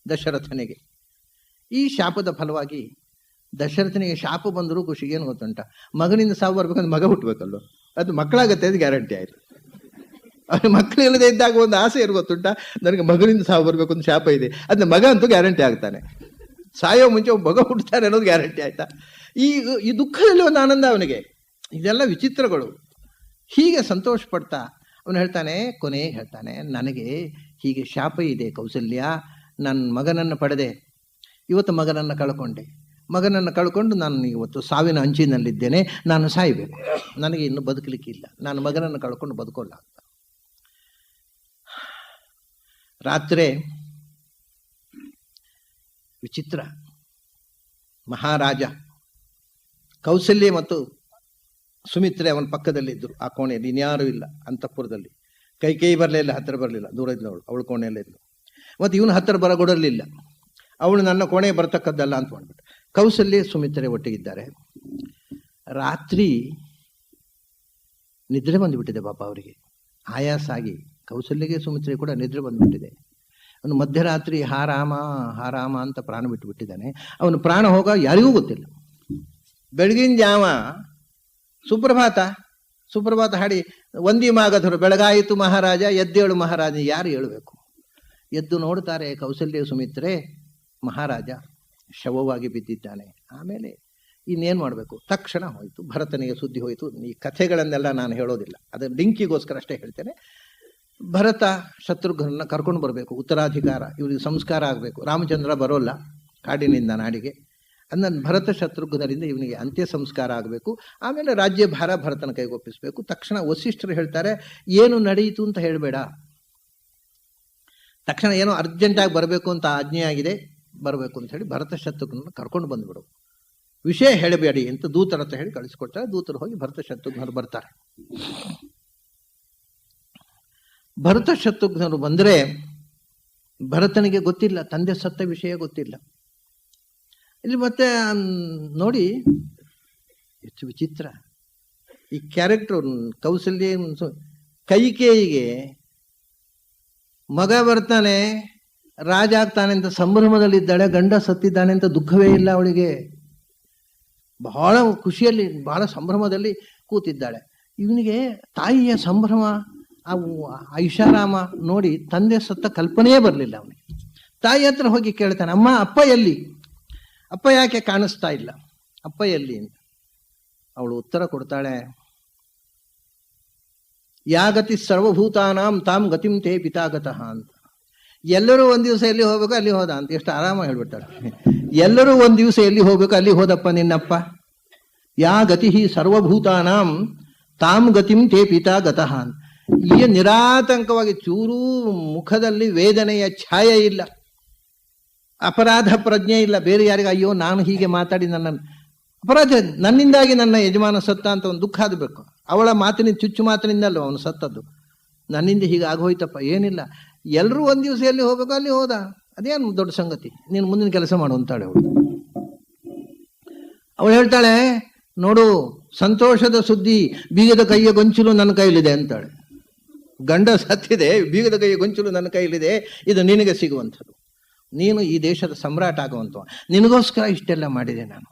Speaker 1: ದಶರಥನಿಗೆ. ಈ ಶಾಪದ ಫಲವಾಗಿ ದಶರಥನಿಗೆ ಶಾಪ ಬಂದರೂ ಖುಷಿಗೆ ಏನು ಗೊತ್ತುಂಟ, ಮಗನಿಂದ ಸಾವು ಬರ್ಬೇಕಂದ್ರೆ ಮಗ ಹುಟ್ಟಬೇಕಲ್ಲೋ, ಅದು ಮಕ್ಕಳಾಗತ್ತೆ, ಅದು ಗ್ಯಾರಂಟಿ ಆಯಿತು. ಅವ್ರ ಮಕ್ಕಳು ಇಲ್ಲದೆ ಇದ್ದಾಗ ಒಂದು ಆಸೆ ಏನು ಗೊತ್ತುಂಟ, ನನಗೆ ಮಗನಿಂದ ಸಾವು ಬರ್ಬೇಕು ಒಂದು ಶಾಪ ಇದೆ, ಅದನ್ನ ಮಗ ಅಂತೂ ಗ್ಯಾರಂಟಿ ಆಗ್ತಾನೆ. ಸಾಯೋ ಮುಂಚೆ ಮಗ ಹುಡ್ತಾರೆ ಅನ್ನೋದು ಗ್ಯಾರಂಟಿ ಆಯ್ತಾ? ಈ ದುಃಖದಲ್ಲಿ ಒಂದು ಆನಂದ ಅವನಿಗೆ. ಇದೆಲ್ಲ ವಿಚಿತ್ರಗಳು. ಹೀಗೆ ಸಂತೋಷ ಪಡ್ತಾ ಅವನು ಹೇಳ್ತಾನೆ, ಕೊನೆಗೆ ಹೇಳ್ತಾನೆ, ನನಗೆ ಹೀಗೆ ಶಾಪ ಇದೆ ಕೌಸಲ್ಯ, ನನ್ನ ಮಗನನ್ನು ಪಡೆದೆ, ಇವತ್ತು ಮಗನನ್ನು ಕಳ್ಕೊಂಡೆ, ಮಗನನ್ನು ಕಳ್ಕೊಂಡು ನಾನು ಇವತ್ತು ಸಾವಿನ ಅಂಚಿನಲ್ಲಿದ್ದೇನೆ, ನಾನು ಸಾಯಬೇಕು, ನನಗೆ ಇನ್ನು ಬದುಕಲಿಕ್ಕಿಲ್ಲ, ನಾನು ಮಗನನ್ನು ಕಳ್ಕೊಂಡು ಬದುಕೋಲ್ಲ ಅಂತ. ರಾತ್ರಿ ವಿಚಿತ್ರ, ಮಹಾರಾಜ ಕೌಸಲ್ಯ ಮತ್ತು ಸುಮಿತ್ರೆ ಅವನ ಪಕ್ಕದಲ್ಲಿದ್ದರು, ಆ ಕೋಣೆಯಲ್ಲಿ ಇನ್ಯಾರೂ ಇಲ್ಲ, ಅಂತಃಪುರದಲ್ಲಿ. ಕೈ ಬರಲಿಲ್ಲ, ಹತ್ತಿರ ಬರಲಿಲ್ಲ, ದೂರ ಇದ್ಲು ಅವಳು ಕೋಣೆಯಲ್ಲೇ ಇದ್ಲು. ಮತ್ತು ಇವನು ಹತ್ತಿರ ಬರಗೊಡಲಿಲ್ಲ, ಅವಳು ನನ್ನ ಕೋಣೆ ಬರ್ತಕ್ಕದ್ದಲ್ಲ ಅಂತ ಮಾಡ್ಬಿಟ್ಟು. ಕೌಸಲ್ಯ ಸುಮಿತ್ರೆ ಒಟ್ಟಿಗಿದ್ದಾರೆ. ರಾತ್ರಿ ನಿದ್ರೆ ಬಂದುಬಿಟ್ಟಿದೆ ಪಾಪ ಅವರಿಗೆ, ಆಯಾಸ ಆಗಿ. ಕೌಸಲ್ಯಗೆ ಸುಮಿತ್ರೆ ಕೂಡ ನಿದ್ರೆ ಬಂದುಬಿಟ್ಟಿದೆ. ಅವನು ಮಧ್ಯರಾತ್ರಿ ಹಾರಾಮ ಹಾರಾಮ ಅಂತ ಪ್ರಾಣ ಬಿಟ್ಟುಬಿಟ್ಟಿದ್ದಾನೆ. ಅವನು ಪ್ರಾಣ ಹೋಗ ಯಾರಿಗೂ ಗೊತ್ತಿಲ್ಲ. ಬೆಳಗಿನ ಜಾವ ಸುಪ್ರಭಾತ ಹಾಡಿ ವಂದಿ ಮಾಗಧರು, ಬೆಳಗಾಯಿತು ಮಹಾರಾಜ, ಎದ್ದೇಳು ಮಹಾರಾಜ. ಯಾರು ಹೇಳಬೇಕು? ಎದ್ದು ನೋಡ್ತಾರೆ ಕೌಸಲ್ಯ ಸುಮಿತ್ರೆ, ಮಹಾರಾಜ ಶವವಾಗಿ ಬಿದ್ದಿದ್ದಾನೆ. ಆಮೇಲೆ ಇನ್ನೇನು ಮಾಡಬೇಕು? ತಕ್ಷಣ ಹೋಯಿತು, ಭರತನಿಗೆ ಸುದ್ದಿ ಹೋಯಿತು. ಈ ಕಥೆಗಳನ್ನೆಲ್ಲ ನಾನು ಹೇಳೋದಿಲ್ಲ, ಅದರ ಲಿಂಕಿಗೋಸ್ಕರ ಅಷ್ಟೇ ಹೇಳ್ತೇನೆ. ಭರತ ಶತ್ರುಘ್ನನ್ನ ಕರ್ಕೊಂಡು ಬರಬೇಕು, ಉತ್ತರಾಧಿಕಾರ, ಇವರಿಗೆ ಸಂಸ್ಕಾರ ಆಗಬೇಕು. ರಾಮಚಂದ್ರ ಬರೋಲ್ಲ ಕಾಡಿನಿಂದ ನಾಡಿಗೆ, ಅಂದ ಭರತ ಶತ್ರುಘ್ನರಿಂದ ಇವನಿಗೆ ಅಂತ್ಯ ಸಂಸ್ಕಾರ ಆಗಬೇಕು. ಆಮೇಲೆ ರಾಜ್ಯಭಾರ ಭರತನ ಕೈಗೊಪ್ಪಿಸಬೇಕು. ತಕ್ಷಣ ವಸಿಷ್ಠರು ಹೇಳ್ತಾರೆ, ಏನು ನಡೆಯಿತು ಅಂತ ಹೇಳಬೇಡ, ತಕ್ಷಣ ಏನೋ ಅರ್ಜೆಂಟಾಗಿ ಬರಬೇಕು ಅಂತ ಆಜ್ಞೆ ಆಗಿದೆ, ಬರಬೇಕು ಅಂತ ಹೇಳಿ ಭರತ ಶತ್ರುಘ್ನನ್ನು ಕರ್ಕೊಂಡು ಬಂದ್ಬಿಡು, ವಿಷಯ ಹೇಳಬೇಡಿ ಅಂತ ದೂತರ ಹತ್ರ ಹೇಳಿ ಕಳಿಸ್ಕೊಡ್ತಾರೆ. ದೂತರು ಹೋಗಿ ಭರತ ಶತ್ರುಘ್ನರು ಬರ್ತಾರೆ. ಭರತ ಶತ್ರುಘ್ನರು ಬಂದರೆ ಭರತನಿಗೆ ಗೊತ್ತಿಲ್ಲ, ತಂದೆ ಸತ್ತ ವಿಷಯ ಗೊತ್ತಿಲ್ಲ. ಇಲ್ಲಿ ಮತ್ತೆ ನೋಡಿ ಎಷ್ಟು ವಿಚಿತ್ರ ಈ ಕ್ಯಾರೆಕ್ಟರ್. ಕೌಸಲ್ಯ ಕೈಕೇಯಿಗೆ ಮಗ ಬರ್ತಾನೆ, ರಾಜ ಆಗ್ತಾನೆ ಅಂತ ಸಂಭ್ರಮದಲ್ಲಿದ್ದಾಳೆ, ಗಂಡ ಸತ್ತಿದ್ದಾನೆ ಅಂತ ದುಃಖವೇ ಇಲ್ಲ ಅವಳಿಗೆ. ಬಹಳ ಖುಷಿಯಲ್ಲಿ, ಬಹಳ ಸಂಭ್ರಮದಲ್ಲಿ ಕೂತಿದ್ದಾಳೆ. ಇವನಿಗೆ ತಾಯಿಯ ಸಂಭ್ರಮ, ಐಷಾರಾಮ ನೋಡಿ ತಂದೆ ಸತ್ತ ಕಲ್ಪನೆಯೇ ಬರಲಿಲ್ಲ ಅವನಿಗೆ. ತಾಯಿ ಹತ್ರ ಹೋಗಿ ಕೇಳ್ತಾನೆ, ಅಮ್ಮ ಅಪ್ಪ ಎಲ್ಲಿ? ಅಪ್ಪ ಯಾಕೆ ಕಾಣಿಸ್ತಾ ಇಲ್ಲ? ಅಪ್ಪ ಎಲ್ಲಿ ಅಂತ. ಅವಳು ಉತ್ತರ ಕೊಡ್ತಾಳೆ, ಯಾ ಗತಿ ಸರ್ವಭೂತಾನಾಂ ತಾಮ್ ಗತಿಂ ತೇ ಪಿತಾಗತಃ ಅಂತ. ಎಲ್ಲರೂ ಒಂದ್ ದಿವಸ ಎಲ್ಲಿ ಹೋಗ್ಬೇಕು ಅಲ್ಲಿ ಹೋದ ಅಂತ. ಎಷ್ಟು ಆರಾಮ ಹೇಳ್ಬಿಡ್ತಾಳೆ. ಎಲ್ಲರೂ ಒಂದ್ ದಿವಸ ಎಲ್ಲಿ ಹೋಗ್ಬೇಕು ಅಲ್ಲಿ ಹೋದಪ್ಪ ನಿನ್ನಪ್ಪ. ಯಾ ಗತಿ ಸರ್ವಭೂತಾನಾಂ ತಾಮ್ ಗತಿಂ ತೇ ಪಿತಾಗತಃ ಅಂತ. ಈ ನಿರಾತಂಕವಾಗಿ ಚೂರೂ ಮುಖದಲ್ಲಿ ವೇದನೆಯ ಛಾಯೆ ಇಲ್ಲ, ಅಪರಾಧ ಪ್ರಜ್ಞೆ ಇಲ್ಲ. ಬೇರೆ ಯಾರಿಗ ಅಯ್ಯೋ ನಾನು ಹೀಗೆ ಮಾತಾಡಿ ನನ್ನ ಅಪರಾಧ, ನನ್ನಿಂದಾಗಿ ನನ್ನ ಯಜಮಾನ ಸತ್ತ ಅಂತ ಒಂದು ದುಃಖ ಆಗಬೇಕು. ಅವಳ ಮಾತಿನಿಂದ, ಚುಚ್ಚು ಮಾತಿನಿಂದಲ್ಲ ಅವನು ಸತ್ತದ್ದು, ನನ್ನಿಂದ ಹೀಗೆ ಆಗೋಯ್ತಪ್ಪ. ಏನಿಲ್ಲ, ಎಲ್ಲರೂ ಒಂದ್ ದಿವಸ ಎಲ್ಲಿ ಹೋಗ್ಬೇಕು ಅಲ್ಲಿ ಹೋದ, ಅದೇನು ದೊಡ್ಡ ಸಂಗತಿ, ನೀನು ಮುಂದಿನ ಕೆಲಸ ಮಾಡು ಅಂತಾಳೆ ಅವಳು. ಅವಳು ಹೇಳ್ತಾಳೆ, ನೋಡು ಸಂತೋಷದ ಸುದ್ದಿ, ಬೀಗದ ಕೈಯ ಗೊಂಚಲು ನನ್ನ ಕೈಲಿದೆ ಅಂತಾಳೆ. ಗಂಡ ಸತ್ತಿದೆ, ಬೀಗದ ಕೈಯ ಗೊಂಚಲು ನನ್ನ ಕೈಲಿದೆ, ಇದು ನಿನಗೆ ಸಿಗುವಂಥದ್ದು, ನೀನು ಈ ದೇಶದ ಸಮ್ರಾಟ ಆಗುವಂಥ, ನಿನಗೋಸ್ಕರ ಇಷ್ಟೆಲ್ಲ ಮಾಡಿದೆ ನಾನು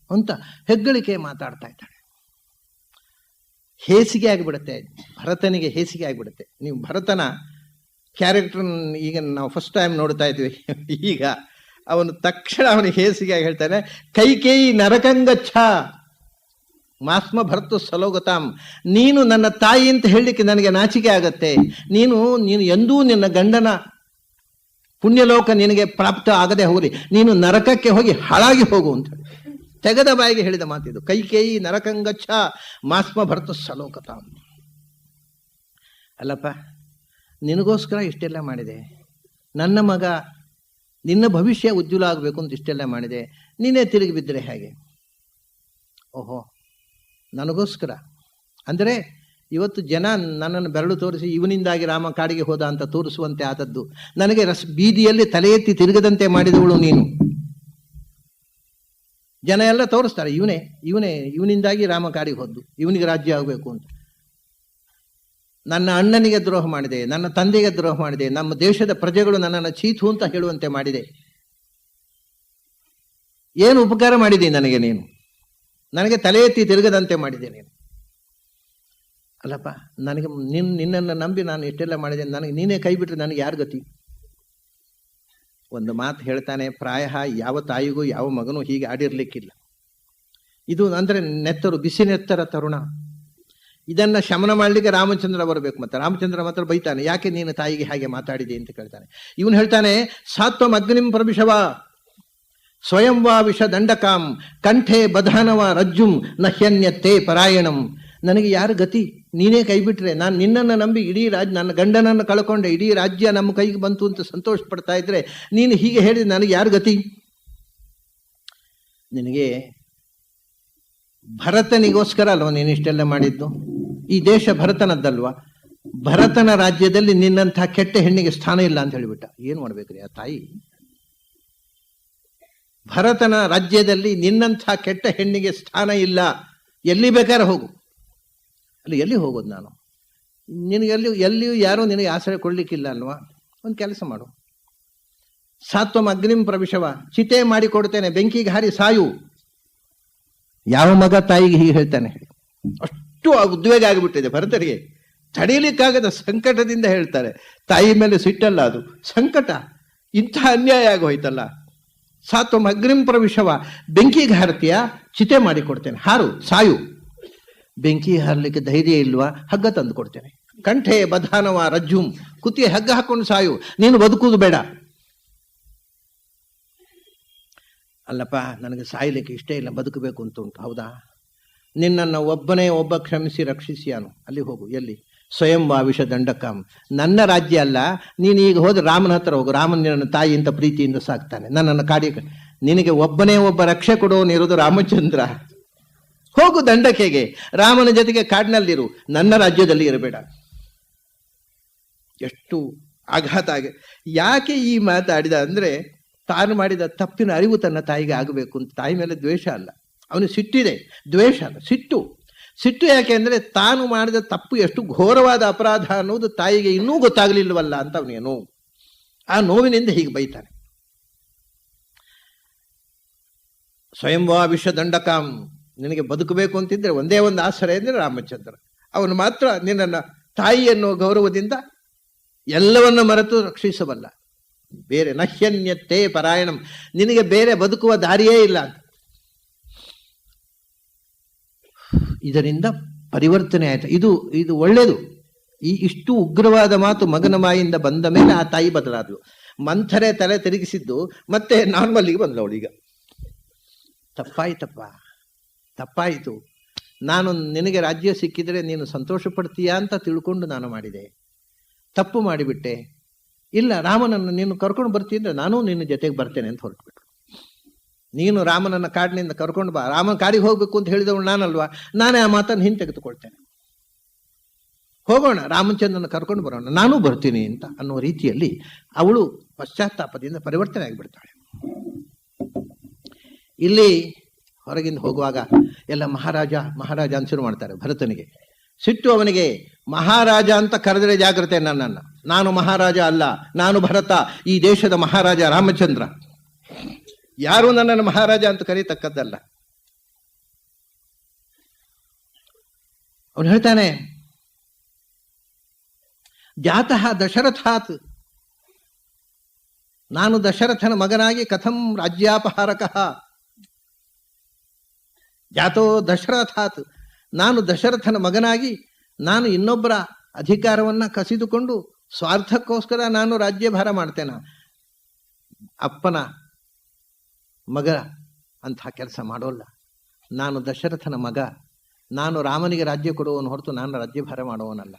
Speaker 1: ಅಂತ ಹೆಗ್ಗಳಿಕೆ ಮಾತಾಡ್ತಾ ಇದ್ದಾಳೆ. ಹೇಸಿಗೆ ಆಗಿಬಿಡುತ್ತೆ ಭರತನಿಗೆ, ಹೇಸಿಗೆ ಆಗಿಬಿಡುತ್ತೆ. ನೀವು ಭರತನ ಕ್ಯಾರೆಕ್ಟರ್ ಈಗ ನಾವು ಫಸ್ಟ್ ಟೈಮ್ ನೋಡ್ತಾ ಇದ್ವಿ. ಈಗ ಅವನು ತಕ್ಷಣ ಅವನಿಗೆ ಹೇಸಿಗೆ ಹೇಳ್ತಾನೆ, ಕೈಕೇಯಿ ನರಕಂಗಚ್ಛ ಮಾಸ್ಮ ಭರ್ತು ಸಲೋಗತಾಂ. ನೀನು ನನ್ನ ತಾಯಿ ಅಂತ ಹೇಳಲಿಕ್ಕೆ ನನಗೆ ನಾಚಿಕೆ ಆಗತ್ತೆ. ನೀನು ಎಂದೂ ನಿನ್ನ ಗಂಡನ ಪುಣ್ಯಲೋಕ ನಿನಗೆ ಪ್ರಾಪ್ತ ಆಗದೆ ಹೋಗಲಿ, ನೀನು ನರಕಕ್ಕೆ ಹೋಗಿ ಹಾಳಾಗಿ ಹೋಗು ಅಂತ ತೆಗೆದ ಬಾಯಿಗೆ ಹೇಳಿದ ಮಾತಿದು. ಕೈಕೇಯಿ ನರಕಂಗಚ್ಛ ಮಾಸ್ಮ ಭರ್ತು ಸಲೋಕತಾಂ. ಅಲ್ಲಪ್ಪ, ನಿನಗೋಸ್ಕರ ಇಷ್ಟೆಲ್ಲ ಮಾಡಿದೆ, ನನ್ನ ಮಗ ನಿನ್ನ ಭವಿಷ್ಯ ಉಜ್ವಲ ಆಗಬೇಕು ಅಂತ ಇಷ್ಟೆಲ್ಲ ಮಾಡಿದೆ, ನೀನೇ ತಿರುಗಿ ಬಿದ್ದರೆ ಹೇಗೆ? ಓಹೋ, ನನಗೋಸ್ಕರ ಅಂದರೆ ಇವತ್ತು ಜನ ನನ್ನನ್ನು ಬೆರಳು ತೋರಿಸಿ ಇವನಿಂದಾಗಿ ರಾಮ ಕಾಡಿಗೆ ಹೋದ ಅಂತ ತೋರಿಸುವಂತೆ ಆದದ್ದು. ನನಗೆ ಬೀದಿಯಲ್ಲಿ ತಲೆ ಎತ್ತಿ ತಿರುಗದಂತೆ ಮಾಡಿದವಳು ನೀನು. ಜನ ಎಲ್ಲ ತೋರಿಸ್ತಾರೆ, ಇವನಿಂದಾಗಿ ರಾಮ ಕಾಡಿಗೆ ಹೋದ್ದು, ಇವನಿಗೆ ರಾಜ್ಯ ಆಗಬೇಕು ಅಂತ. ನನ್ನ ಅಣ್ಣನಿಗೆ ದ್ರೋಹ ಮಾಡಿದೆ, ನನ್ನ ತಂದೆಗೆ ದ್ರೋಹ ಮಾಡಿದೆ, ನಮ್ಮ ದೇಶದ ಪ್ರಜೆಗಳು ನನ್ನನ್ನು ಚೀತು ಅಂತ ಹೇಳುವಂತೆ ಮಾಡಿದೆ. ಏನು ಉಪಕಾರ ಮಾಡಿದೆ ನನಗೆ ನೀನು? ನನಗೆ ತಲೆ ಎತ್ತಿ ತಿರುಗದಂತೆ ಮಾಡಿದೆ ನೀನು. ಅಲ್ಲಪ್ಪ, ನನಗೆ ನಿನ್ನನ್ನು ನಂಬಿ ನಾನು ಇಷ್ಟೆಲ್ಲ ಮಾಡಿದೆ, ನನಗೆ ನೀನೇ ಕೈ ಬಿಟ್ಟರೆ ನನಗೆ ಯಾರು ಗತಿ? ಒಂದು ಮಾತು ಹೇಳ್ತಾನೆ, ಪ್ರಾಯ ಯಾವ ತಾಯಿಗೂ ಯಾವ ಮಗನೂ ಹೀಗೆ ಆಡಿರ್ಲಿಕ್ಕಿಲ್ಲ. ಇದು ಅಂದರೆ ನೆತ್ತರು, ಬಿಸಿ ನೆತ್ತರ ತರುಣ. ಇದನ್ನ ಶಮನ ಮಾಡಲಿಕ್ಕೆ ರಾಮಚಂದ್ರ ಬರಬೇಕು. ಮತ್ತೆ ರಾಮಚಂದ್ರ ಮಾತ್ರ ಬೈತಾನೆ, ಯಾಕೆ ನೀನು ತಾಯಿಗೆ ಹಾಗೆ ಮಾತಾಡಿದೆ ಅಂತ ಕೇಳ್ತಾನೆ. ಇವನು ಹೇಳ್ತಾನೆ, ಸಾತ್ವಂ ಅಗ್ನಿಂ ಪ್ರವಿಶವ ಸ್ವಯಂ ವಾ ವಿಷ ದಂಡಕಾಂ ಕಂಠೆ ಬಧಾನವ ರಜ್ಜುಂ ನಹ್ಯನ್ಯತ್ತೆ ಪರಾಯಣಂ. ನನಗೆ ಯಾರು ಗತಿ? ನೀನೇ ಕೈ ಬಿಟ್ರೆ ನಾನು ನಿನ್ನನ್ನು ನಂಬಿ ಇಡೀ ನನ್ನ ಗಂಡನನ್ನು ಕಳ್ಕೊಂಡೆ, ಇಡೀ ರಾಜ್ಯ ನಮ್ಮ ಕೈಗೆ ಬಂತು ಅಂತ ಸಂತೋಷ ಪಡ್ತಾ ಇದ್ರೆ ನೀನು ಹೀಗೆ ಹೇಳಿದ್ರೆ ನನಗೆ ಯಾರು ಗತಿ? ನಿನಗೆ ಭರತನಿಗೋಸ್ಕರ ಅಲ್ವ ನೀನು ಇಷ್ಟೆಲ್ಲ ಮಾಡಿದ್ದು? ಈ ದೇಶ ಭರತನದ್ದಲ್ವಾ? ಭರತನ ರಾಜ್ಯದಲ್ಲಿ ನಿನ್ನಂಥ ಕೆಟ್ಟ ಹೆಣ್ಣಿಗೆ ಸ್ಥಾನ ಇಲ್ಲ ಅಂತ ಹೇಳಿಬಿಟ್ಟ. ಏನು ಮಾಡ್ಬೇಕ್ರಿ ಆ ತಾಯಿ? ಭರತನ ರಾಜ್ಯದಲ್ಲಿ ನಿನ್ನಂಥ ಕೆಟ್ಟ ಹೆಣ್ಣಿಗೆ ಸ್ಥಾನ ಇಲ್ಲ, ಎಲ್ಲಿ ಬೇಕಾದ್ರೆ ಹೋಗು. ಅಲ್ಲಿ ಎಲ್ಲಿ ಹೋಗೋದು ನಾನು? ನಿನಗೆ ಎಲ್ಲಿಯೂ ಯಾರೂ ನಿನಗೆ ಆಶ್ರಯ ಕೊಡ್ಲಿಕ್ಕಿಲ್ಲ ಅಲ್ವಾ? ಒಂದು ಕೆಲಸ ಮಾಡು, ಸಾತ್ವಂ ಅಗ್ನಿಂ ಪ್ರವಿಶವ, ಚಿತೆ ಮಾಡಿ ಕೊಡ್ತೇನೆ, ಬೆಂಕಿಗೆ ಹಾರಿ ಸಾಯು. ಯಾವ ಮಗ ತಾಯಿಗೆ ಹೀಗೆ ಹೇಳ್ತಾನೆ? ಅಷ್ಟು ಉದ್ವೇಗ ಆಗಿಬಿಟ್ಟಿದೆ ಭರತರಿಗೆ, ತಡೀಲಿಕ್ಕಾಗದ ಸಂಕಟದಿಂದ ಹೇಳ್ತಾರೆ. ತಾಯಿ ಮೇಲೆ ಸಿಟ್ಟಲ್ಲ, ಅದು ಸಂಕಟ. ಇಂಥ ಅನ್ಯಾಯ ಆಗೋಯ್ತಲ್ಲ. ಸಾತ್ವಂ ಅಗ್ನಿಂ ಪ್ರವಿಶವ, ಬೆಂಕಿಗೆ ಹಾರತೀಯ, ಚಿತೆ ಮಾಡಿ ಕೊಡ್ತೇನೆ, ಹಾರು ಸಾಯು. ಬೆಂಕಿ ಹಾರಲಿಕ್ಕೆ ಧೈರ್ಯ ಇಲ್ವಾ? ಹಗ್ಗ ತಂದು ಕೊಡ್ತೇನೆ. ಕಂಠೆ ಬಧಾನವ ರಜ್ಜುಂ, ಕುತ್ತಿಗೆ ಹಗ್ಗ ಹಾಕೊಂಡು ಸಾಯು, ನೀನು ಬದುಕುವುದು ಬೇಡ. ಅಲ್ಲಪ್ಪ, ನನಗೆ ಸಾಯಲಿಕ್ಕೆ ಇಷ್ಟ ಇಲ್ಲ, ಬದುಕಬೇಕು ಅಂತ ಉಂಟು. ಹೌದಾ? ನಿನ್ನನ್ನು ಒಬ್ಬನೇ ಒಬ್ಬ ಕ್ಷಮಿಸಿ ರಕ್ಷಿಸಿಯಾನು. ಅಲ್ಲಿ ಹೋಗು. ಎಲ್ಲಿ? ಸ್ವಯಂ ವಾವಿಷ ದಂಡಕಾಂ. ನನ್ನ ರಾಜ್ಯ ಅಲ್ಲ, ನೀನು ಈಗ ಹೋದ್ರೆ ರಾಮನ ಹತ್ರ ಹೋಗು. ರಾಮನ ನಿನ್ನ ತಾಯಿ ಅಂತ ಪ್ರೀತಿಯಿಂದ ಸಾಕ್ತಾನೆ. ನನ್ನನ್ನು ನಿನಗೆ ಒಬ್ಬನೇ ಒಬ್ಬ ರಕ್ಷೆ ಕೊಡೋನಿರೋದು ರಾಮಚಂದ್ರ. ಹೋಗು ದಂಡಕೆಗೆ, ರಾಮನ ಜೊತೆಗೆ ಕಾಡಿನಲ್ಲಿರು, ನನ್ನ ರಾಜ್ಯದಲ್ಲಿ ಇರಬೇಡ. ಎಷ್ಟು ಆಘಾತ ಯಾಕೆ ಈ ಮಾತಾಡಿದ ಅಂದ್ರೆ, ತಾನು ಮಾಡಿದ ತಪ್ಪಿನ ಅರಿವು ತನ್ನ ತಾಯಿಗೆ ಆಗಬೇಕು ಅಂತ. ತಾಯಿ ಮೇಲೆ ದ್ವೇಷ ಅಲ್ಲ, ಅವನು ಸಿಟ್ಟಿದೆ, ದ್ವೇಷ ಅಲ್ಲ, ಸಿಟ್ಟು. ಸಿಟ್ಟು ಯಾಕೆ ಅಂದರೆ ತಾನು ಮಾಡಿದ ತಪ್ಪು ಎಷ್ಟು ಘೋರವಾದ ಅಪರಾಧ ಅನ್ನೋದು ತಾಯಿಗೆ ಇನ್ನೂ ಗೊತ್ತಾಗಲಿಲ್ವಲ್ಲ ಅಂತ ಅವನಿಗೆ ನೋವು. ಆ ನೋವಿನಿಂದ ಹೀಗೆ ಬೈತಾನೆ. ಸ್ವಯಂವಾ ವಿಷ ದಂಡಕಾಂ, ನಿನಗೆ ಬದುಕಬೇಕು ಅಂತಿದ್ರೆ ಒಂದೇ ಒಂದು ಆಶ್ರಯ ಅಂದರೆ ರಾಮಚಂದ್ರ. ಅವನು ಮಾತ್ರ ನಿನ್ನನ್ನು ತಾಯಿ ಅನ್ನೋ ಗೌರವದಿಂದ ಎಲ್ಲವನ್ನ ಮರೆತು ರಕ್ಷಿಸಬಲ್ಲ. ಬೇರೆ ನಹ್ಯನ್ಯತ್ತೆ ಪರಾಯಣಂ, ನಿನಗೆ ಬೇರೆ ಬದುಕುವ ದಾರಿಯೇ ಇಲ್ಲ. ಇದರಿಂದ ಪರಿವರ್ತನೆ ಆಯ್ತು. ಇದು ಒಳ್ಳೆಯದು. ಇಷ್ಟು ಉಗ್ರವಾದ ಮಾತು ಮಗನ ಬಾಯಿಂದ ಬಂದ ಮೇಲೆ ಆ ತಾಯಿ ಬದಲಾದಳು. ಮಂಥರೆ ತಲೆ ತಿರುಗಿಸಿದ್ದು ಮತ್ತೆ ನಾರ್ಮಲ್ಲಿಗೆ ಬಂದವಳು. ಈಗ ತಪ್ಪಾಯಿತು. ನಾನು ನಿನಗೆ ರಾಜ್ಯ ಸಿಕ್ಕಿದರೆ ನೀನು ಸಂತೋಷ ಪಡ್ತೀಯಾ ಅಂತ ತಿಳ್ಕೊಂಡು ನಾನು ಮಾಡಿದೆ, ತಪ್ಪು ಮಾಡಿಬಿಟ್ಟೆ. ಇಲ್ಲ, ರಾಮನನ್ನು ನೀನು ಕರ್ಕೊಂಡು ಬರ್ತಿದ್ರೆ ನಾನು ನಿನ್ನ ಜೊತೆಗೆ ಬರ್ತೇನೆ ಅಂತ ಹೊರಟುಬಿಟ್ರು. ನೀನು ರಾಮನನ್ನ ಕಾಡಿನಿಂದ ಕರ್ಕೊಂಡು ಬಾ, ರಾಮನ ಕಾಡಿಗೆ ಹೋಗ್ಬೇಕು ಅಂತ ಹೇಳಿದವಳು ನಾನಲ್ವಾ, ನಾನೇ ಆ ಮಾತನ್ನು ಹಿಂತೆಗೆದುಕೊಳ್ತೇನೆ. ಹೋಗೋಣ, ರಾಮಚಂದ್ರನ ಕರ್ಕೊಂಡು ಬರೋಣ, ನಾನೂ ಬರ್ತೀನಿ ಅಂತ ಅನ್ನೋ ರೀತಿಯಲ್ಲಿ ಅವಳು ಪಶ್ಚಾತ್ತಾಪದಿಂದ ಪರಿವರ್ತನೆ ಆಗಿಬಿಡ್ತಾಳೆ. ಇಲ್ಲಿ ಹೊರಗಿಂದ ಹೋಗುವಾಗ ಎಲ್ಲ ಮಹಾರಾಜ ಅಂತ ಶುರು ಮಾಡ್ತಾರೆ. ಭರತನಿಗೆ ಸಿಟ್ಟು. ಅವನಿಗೆ ಮಹಾರಾಜ ಅಂತ ಕರೆದರೆ ಜಾಗ್ರತೆ, ನನ್ನನ್ನು. ನಾನು ಮಹಾರಾಜ ಅಲ್ಲ, ನಾನು ಭರತ, ಈ ದೇಶದ ಮಹಾರಾಜ ರಾಮಚಂದ್ರ. ಯಾರು ನನ್ನನ್ನು ಮಹಾರಾಜ ಅಂತ ಕರೀತಕ್ಕದ್ದಲ್ಲ. ಅವನು ಹೇಳ್ತಾನೆ, ಜಾತಃ ದಶರಥಾತ್, ನಾನು ದಶರಥನ ಮಗನಾಗಿ ಕಥಂ ರಾಜ್ಯಾಪಹಾರಕಃ. ಜಾತೋ ದಶರಥಾತ್, ನಾನು ದಶರಥನ ಮಗನಾಗಿ ನಾನು ಇನ್ನೊಬ್ಬರ ಅಧಿಕಾರವನ್ನ ಕಸಿದುಕೊಂಡು ಸ್ವಾರ್ಥಕ್ಕೋಸ್ಕರ ನಾನು ರಾಜ್ಯಭಾರ ಮಾಡ್ತೇನೆ. ಅಪ್ಪನ ಮಗ ಅಂತಹ ಕೆಲಸ ಮಾಡೋಲ್ಲ. ನಾನು ದಶರಥನ ಮಗ, ನಾನು ರಾಮನಿಗೆ ರಾಜ್ಯ ಕೊಡುವವನು ಹೊರತು ನಾನು ರಾಜ್ಯಭಾರ ಮಾಡುವವನಲ್ಲ.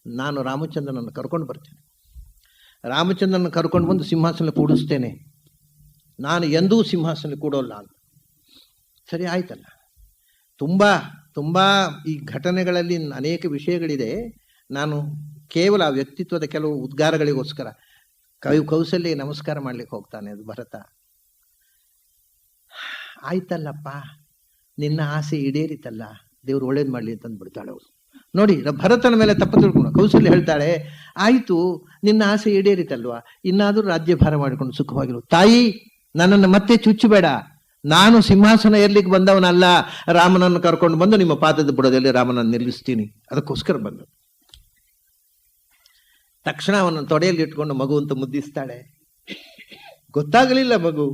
Speaker 1: ನಾನು ರಾಮಚಂದ್ರನನ್ನು ಕರ್ಕೊಂಡು ಬರ್ತೇನೆ, ರಾಮಚಂದ್ರನ ಕರ್ಕೊಂಡು ಬಂದು ಸಿಂಹಾಸನ ಕೂಡಿಸ್ತೇನೆ, ನಾನು ಎಂದೂ ಸಿಂಹಾಸನ ಕೂಡೋಲ್ಲ ಅಂತ. ಸರಿ ಆಯ್ತಲ್ಲ. ತುಂಬಾ ತುಂಬಾ ಈ ಘಟನೆಗಳಲ್ಲಿ ಅನೇಕ ವಿಷಯಗಳಿದೆ. ನಾನು ಕೇವಲ ವ್ಯಕ್ತಿತ್ವದ ಕೆಲವು ಉದ್ಗಾರಗಳಿಗೋಸ್ಕರ ಕೌಸಲ್ಯ ನಮಸ್ಕಾರ ಮಾಡ್ಲಿಕ್ಕೆ ಹೋಗ್ತಾನೆ. ಅದು ಭರತ, ಆಯ್ತಲ್ಲಪ್ಪ ನಿನ್ನ ಆಸೆ ಈಡೇರಿತಲ್ಲ, ದೇವ್ರು ಒಳ್ಳೇದು ಮಾಡ್ಲಿ ಅಂತಂದು ಬಿಡ್ತಾಳೆ ಅವಳು. ನೋಡಿ, ಭರತನ ಮೇಲೆ ತಪ್ಪು ತಿಳ್ಕೊಂಡು ಕೌಸಲ್ಯ ಹೇಳ್ತಾಳೆ, ಆಯ್ತು ನಿನ್ನ ಆಸೆ ಈಡೇರಿತಲ್ವಾ, ಇನ್ನಾದ್ರೂ ರಾಜ್ಯಭಾರ ಮಾಡಿಕೊಂಡು ಸುಖವಾಗಿರು. ತಾಯಿ, ನನ್ನನ್ನು ಮತ್ತೆ ಚುಚ್ಚಬೇಡ, ನಾನು ಸಿಂಹಾಸನ ಏರ್ಲಿಕ್ಕೆ ಬಂದವನಲ್ಲ, ರಾಮನನ್ನು ಕರ್ಕೊಂಡು ಬಂದು ನಿಮ್ಮ ಪಾದದ ಬುಡದಲ್ಲಿ ರಾಮನನ್ನು ನಿಲ್ಲಿಸ್ತೀನಿ, ಅದಕ್ಕೋಸ್ಕರ ಬಂದ. ತಕ್ಷಣ ಅವನನ್ನು ತೊಡೆಯಲ್ಲಿ ಇಟ್ಕೊಂಡು ಮಗು ಅಂತ ಮುದ್ದಿಸ್ತಾಳೆ. ಗೊತ್ತಾಗಲಿಲ್ಲ ಮಗು,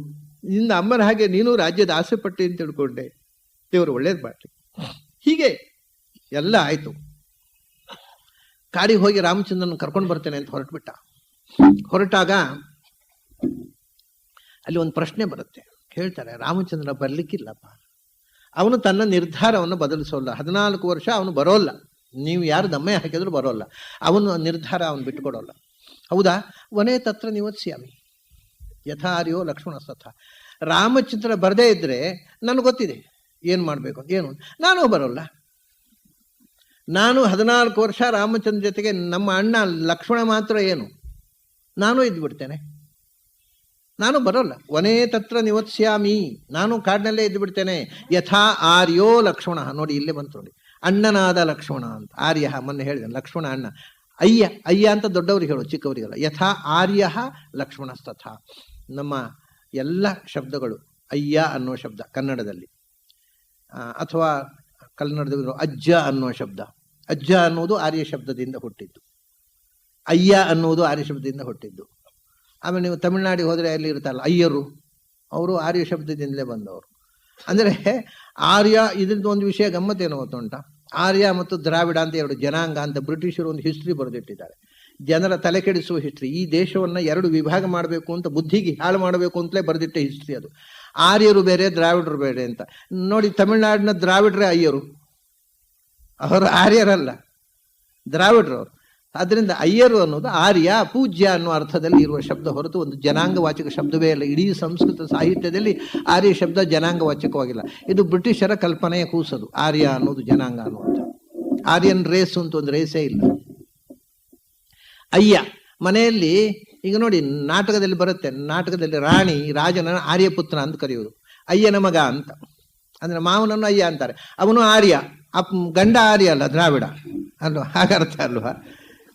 Speaker 1: ನಿನ್ನ ಅಮ್ಮನ ಹಾಗೆ ನೀನು ರಾಜ್ಯದ ಆಸೆ ಪಟ್ಟೆ ಅಂತ ತಿಳ್ಕೊಂಡೆ, ದೇವರು ಒಳ್ಳೇದು ಮಾಡ್ಲಿ. ಹೀಗೆ ಎಲ್ಲ ಆಯ್ತು. ಕಾಡಿಗೆ ಹೋಗಿ ರಾಮಚಂದ್ರನ ಕರ್ಕೊಂಡು ಬರ್ತೇನೆ ಅಂತ ಹೊರಟ್ಬಿಟ್ಟ. ಹೊರಟಾಗ ಅಲ್ಲಿ ಒಂದು ಪ್ರಶ್ನೆ ಬರುತ್ತೆ. ಹೇಳ್ತಾರೆ, ರಾಮಚಂದ್ರ ಬರ್ಲಿಕ್ಕಿಲ್ಲಪ್ಪ, ಅವನು ತನ್ನ ನಿರ್ಧಾರವನ್ನು ಬದಲಿಸೋಲ್ಲ. 14 ವರ್ಷ ಅವನು ಬರೋಲ್ಲ, ನೀವು ಯಾರು ದಮ್ಮೆ ಹಾಕಿದ್ರು ಬರೋಲ್ಲ. ಅವನು ನಿರ್ಧಾರ ಅವನು ಬಿಟ್ಟುಕೊಡೋಲ್ಲ. ಹೌದಾ, ವನೇ ತತ್ರ ನಿವತ್ಸ್ಯಾಮಿ ಯಥಾರ್ಯೋ ಲಕ್ಷ್ಮಣ ಸಥ. ರಾಮಚಂದ್ರ ಬರದೇ ಇದ್ರೆ ನನಗೆ ಗೊತ್ತಿದೆ ಏನು ಮಾಡಬೇಕು, ಏನು, ನಾನು ಬರೋಲ್ಲ. ನಾನು 14 ವರ್ಷ ರಾಮಚಂದ್ರ ಜೊತೆಗೆ, ನಮ್ಮ ಅಣ್ಣ ಲಕ್ಷ್ಮಣ ಮಾತ್ರ ಏನು, ನಾನು ಇದ್ಬಿಡ್ತೇನೆ, ನಾನು ಬರೋಲ್ಲ. ವನೇ ತತ್ರ ನಿವತ್ಸ್ಯಾಮಿ, ನಾನು ಕಾಡಿನಲ್ಲೇ ಇದ್ದು ಬಿಡ್ತೇನೆ. ಯಥಾ ಆರ್ಯೋ ಲಕ್ಷ್ಮಣ, ನೋಡಿ ಇಲ್ಲೇ ಬಂತು ನೋಡಿ, ಅಣ್ಣನಾದ ಲಕ್ಷ್ಮಣ ಅಂತ. ಆರ್ಯ ಮೊನ್ನೆ ಹೇಳಿದೆ, ಲಕ್ಷ್ಮಣ ಅಣ್ಣ. ಅಯ್ಯ, ಅಯ್ಯ ಅಂತ ದೊಡ್ಡವರಿಗೆ ಹೇಳು, ಚಿಕ್ಕವರಿಗಲ್ಲ. ಯಥಾ ಆರ್ಯ ಲಕ್ಷ್ಮಣಸ್ತಥ. ನಮ್ಮ ಎಲ್ಲ ಶಬ್ದಗಳು ಅಯ್ಯ ಅನ್ನೋ ಶಬ್ದ ಕನ್ನಡದಲ್ಲಿ, ಅಥವಾ ಕನ್ನಡದಲ್ಲಿ ಅಜ್ಜ ಅನ್ನೋ ಶಬ್ದ, ಅಜ್ಜ ಅನ್ನೋದು ಆರ್ಯ ಶಬ್ದದಿಂದ ಹುಟ್ಟಿದ್ದು, ಅಯ್ಯ ಅನ್ನೋದು ಆರ್ಯ ಶಬ್ದದಿಂದ ಹುಟ್ಟಿದ್ದು. ಆಮೇಲೆ ನೀವು ತಮಿಳ್ನಾಡಿಗೆ ಹೋದರೆ ಅಲ್ಲಿ ಇರ್ತಾರಲ್ಲ ಅಯ್ಯರು, ಅವರು ಆರ್ಯ ಶಬ್ದದಿಂದಲೇ ಬಂದವರು. ಅಂದರೆ ಆರ್ಯ, ಇದ್ರದ್ದು ಒಂದು ವಿಷಯ ಗಮ್ಮತ್ತೇನು ಗೊತ್ತುಂಟ, ಆರ್ಯ ಮತ್ತು ದ್ರಾವಿಡ ಅಂತ 2 ಜನಾಂಗ ಅಂತ ಬ್ರಿಟಿಷರು ಒಂದು ಹಿಸ್ಟ್ರಿ ಬರೆದಿಟ್ಟಿದ್ದಾರೆ. ಜನರ ತಲೆ ಕೆಡಿಸುವ ಹಿಸ್ಟ್ರಿ. ಈ ದೇಶವನ್ನು 2 ವಿಭಾಗ ಮಾಡಬೇಕು ಅಂತ, ಬುದ್ಧಿಗೆ ಹಾಳು ಮಾಡಬೇಕು ಅಂತಲೇ ಬರೆದಿಟ್ಟ ಹಿಸ್ಟ್ರಿ ಅದು. ಆರ್ಯರು ಬೇರೆ, ದ್ರಾವಿಡರು ಬೇರೆ ಅಂತ. ನೋಡಿ, ತಮಿಳ್ನಾಡಿನ ದ್ರಾವಿಡ್ರೇ ಅಯ್ಯರು, ಅವರು ಆರ್ಯರಲ್ಲ, ದ್ರಾವಿಡ್ರು ಅವರು. ಆದ್ದರಿಂದ ಅಯ್ಯರು ಅನ್ನೋದು ಆರ್ಯ, ಪೂಜ್ಯ ಅನ್ನೋ ಅರ್ಥದಲ್ಲಿ ಇರುವ ಶಬ್ದ ಹೊರತು ಒಂದು ಜನಾಂಗವಾಚಕ ಶಬ್ದವೇ ಅಲ್ಲ. ಇಡೀ ಸಂಸ್ಕೃತ ಸಾಹಿತ್ಯದಲ್ಲಿ ಆರ್ಯ ಶಬ್ದ ಜನಾಂಗವಾಚಕವಾಗಿಲ್ಲ. ಇದು ಬ್ರಿಟಿಷರ ಕಲ್ಪನೆಯ ಕೂಸದು, ಆರ್ಯ ಅನ್ನೋದು ಜನಾಂಗ ಅನ್ನುವಂಥ. ಆರ್ಯನ್ ರೇಸ್ ಅಂತ ಒಂದು ರೇಸೇ ಇಲ್ಲ. ಅಯ್ಯ ಮನೆಯಲ್ಲಿ, ಈಗ ನೋಡಿ ನಾಟಕದಲ್ಲಿ ಬರುತ್ತೆ, ನಾಟಕದಲ್ಲಿ ರಾಣಿ ರಾಜನ ಆರ್ಯಪುತ್ರ ಅಂತ ಕರೆಯುವುದು, ಅಯ್ಯನ ಮಗ ಅಂತ. ಅಂದ್ರೆ ಮಾವನನ್ನು ಅಯ್ಯ ಅಂತಾರೆ. ಅವನು ಆರ್ಯ, ಗಂಡ ಆರ್ಯ ಅಲ್ಲ, ದ್ರಾವಿಡ ಅಲ್ವಾ, ಹಾಗರ್ಥ ಅಲ್ವಾ.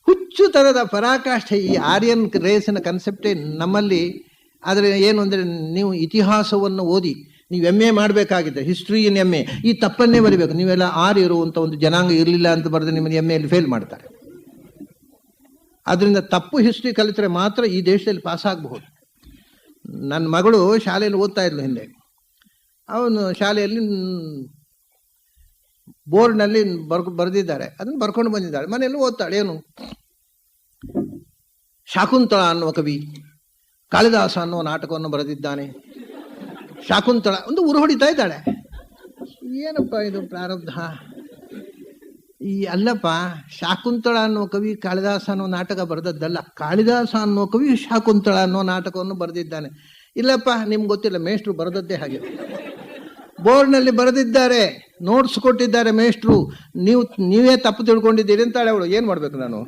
Speaker 1: ಹುಚ್ಚು ತರದ ಪರಾಕಾಷ್ಠೆ ಈ ಆರ್ಯನ್ ರೇಸಿನ ಕನ್ಸೆಪ್ಟೇ ನಮ್ಮಲ್ಲಿ. ಆದರೆ ಏನು ಅಂದರೆ, ನೀವು ಇತಿಹಾಸವನ್ನು ಓದಿ ನೀವು MA ಮಾಡಬೇಕಾಗಿದೆ, ಹಿಸ್ಟ್ರಿ ಇನ್ MA, ಈ ತಪ್ಪನ್ನೇ ಬರೀಬೇಕು. ನೀವೆಲ್ಲ ಆರ್ಯರು ಅಂತ ಒಂದು ಜನಾಂಗ ಇರಲಿಲ್ಲ ಅಂತ ಬರೆದು ನಿಮ್ಮನ್ನು MA ಫೇಲ್ ಮಾಡ್ತಾರೆ. ಅದರಿಂದ ತಪ್ಪು ಹಿಸ್ಟ್ರಿ ಕಲಿತರೆ ಮಾತ್ರ ಈ ದೇಶದಲ್ಲಿ ಪಾಸ್ ಆಗಬಹುದು. ನನ್ನ ಮಗಳು ಶಾಲೆಯಲ್ಲಿ ಓದ್ತಾ ಇದ್ಲು ಹಿಂದೆ. ಅವನು ಶಾಲೆಯಲ್ಲಿ ಬೋರ್ಡ್ನಲ್ಲಿ ಬರೆದಿದ್ದಾರೆ, ಅದನ್ನು ಬರ್ಕೊಂಡು ಬಂದಿದ್ದಾಳೆ. ಮನೆಯಲ್ಲಿ ಓದ್ತಾಳೆ. ಏನು, ಶಾಕುಂತಳ ಅನ್ನುವ ಕವಿ ಕಾಳಿದಾಸ ಅನ್ನುವ ನಾಟಕವನ್ನು ಬರೆದಿದ್ದಾನೆ. ಶಾಕುಂತಳ ಒಂದು ಉರು ಹೊಡಿತಾ ಇದ್ದಾಳೆ. ಏನಪ್ಪ ಇದು ಪ್ರಾರಬ್ಧ? ಈ ಅಲ್ಲಪ್ಪ, ಶಾಕುಂತಳ ಅನ್ನುವ ಕವಿ ಕಾಳಿದಾಸ ಅನ್ನೋ ನಾಟಕ ಬರೆದದ್ದಲ್ಲ, ಕಾಳಿದಾಸ ಅನ್ನೋ ಕವಿ ಶಾಕುಂತಳ ಅನ್ನೋ ನಾಟಕವನ್ನು ಬರೆದಿದ್ದಾನೆ. ಇಲ್ಲಪ್ಪ, ನಿಮ್ಗೆ ಗೊತ್ತಿಲ್ಲ, ಮೇಷ್ಟ್ರು ಬರೆದದ್ದೇ ಹಾಗೆ. ಬೋರ್ಡ್ನಲ್ಲಿ ಬರೆದಿದ್ದಾರೆ, ನೋಟ್ಸ್ ಕೊಟ್ಟಿದ್ದಾರೆ ಮೇಷ್ಟ್ರು, ನೀವೇ ತಪ್ಪು ತಿಳ್ಕೊಂಡಿದ್ದೀರಿ ಅಂತಾಳೆ ಅವಳು. ಏನು ಮಾಡಬೇಕು ನಾನು?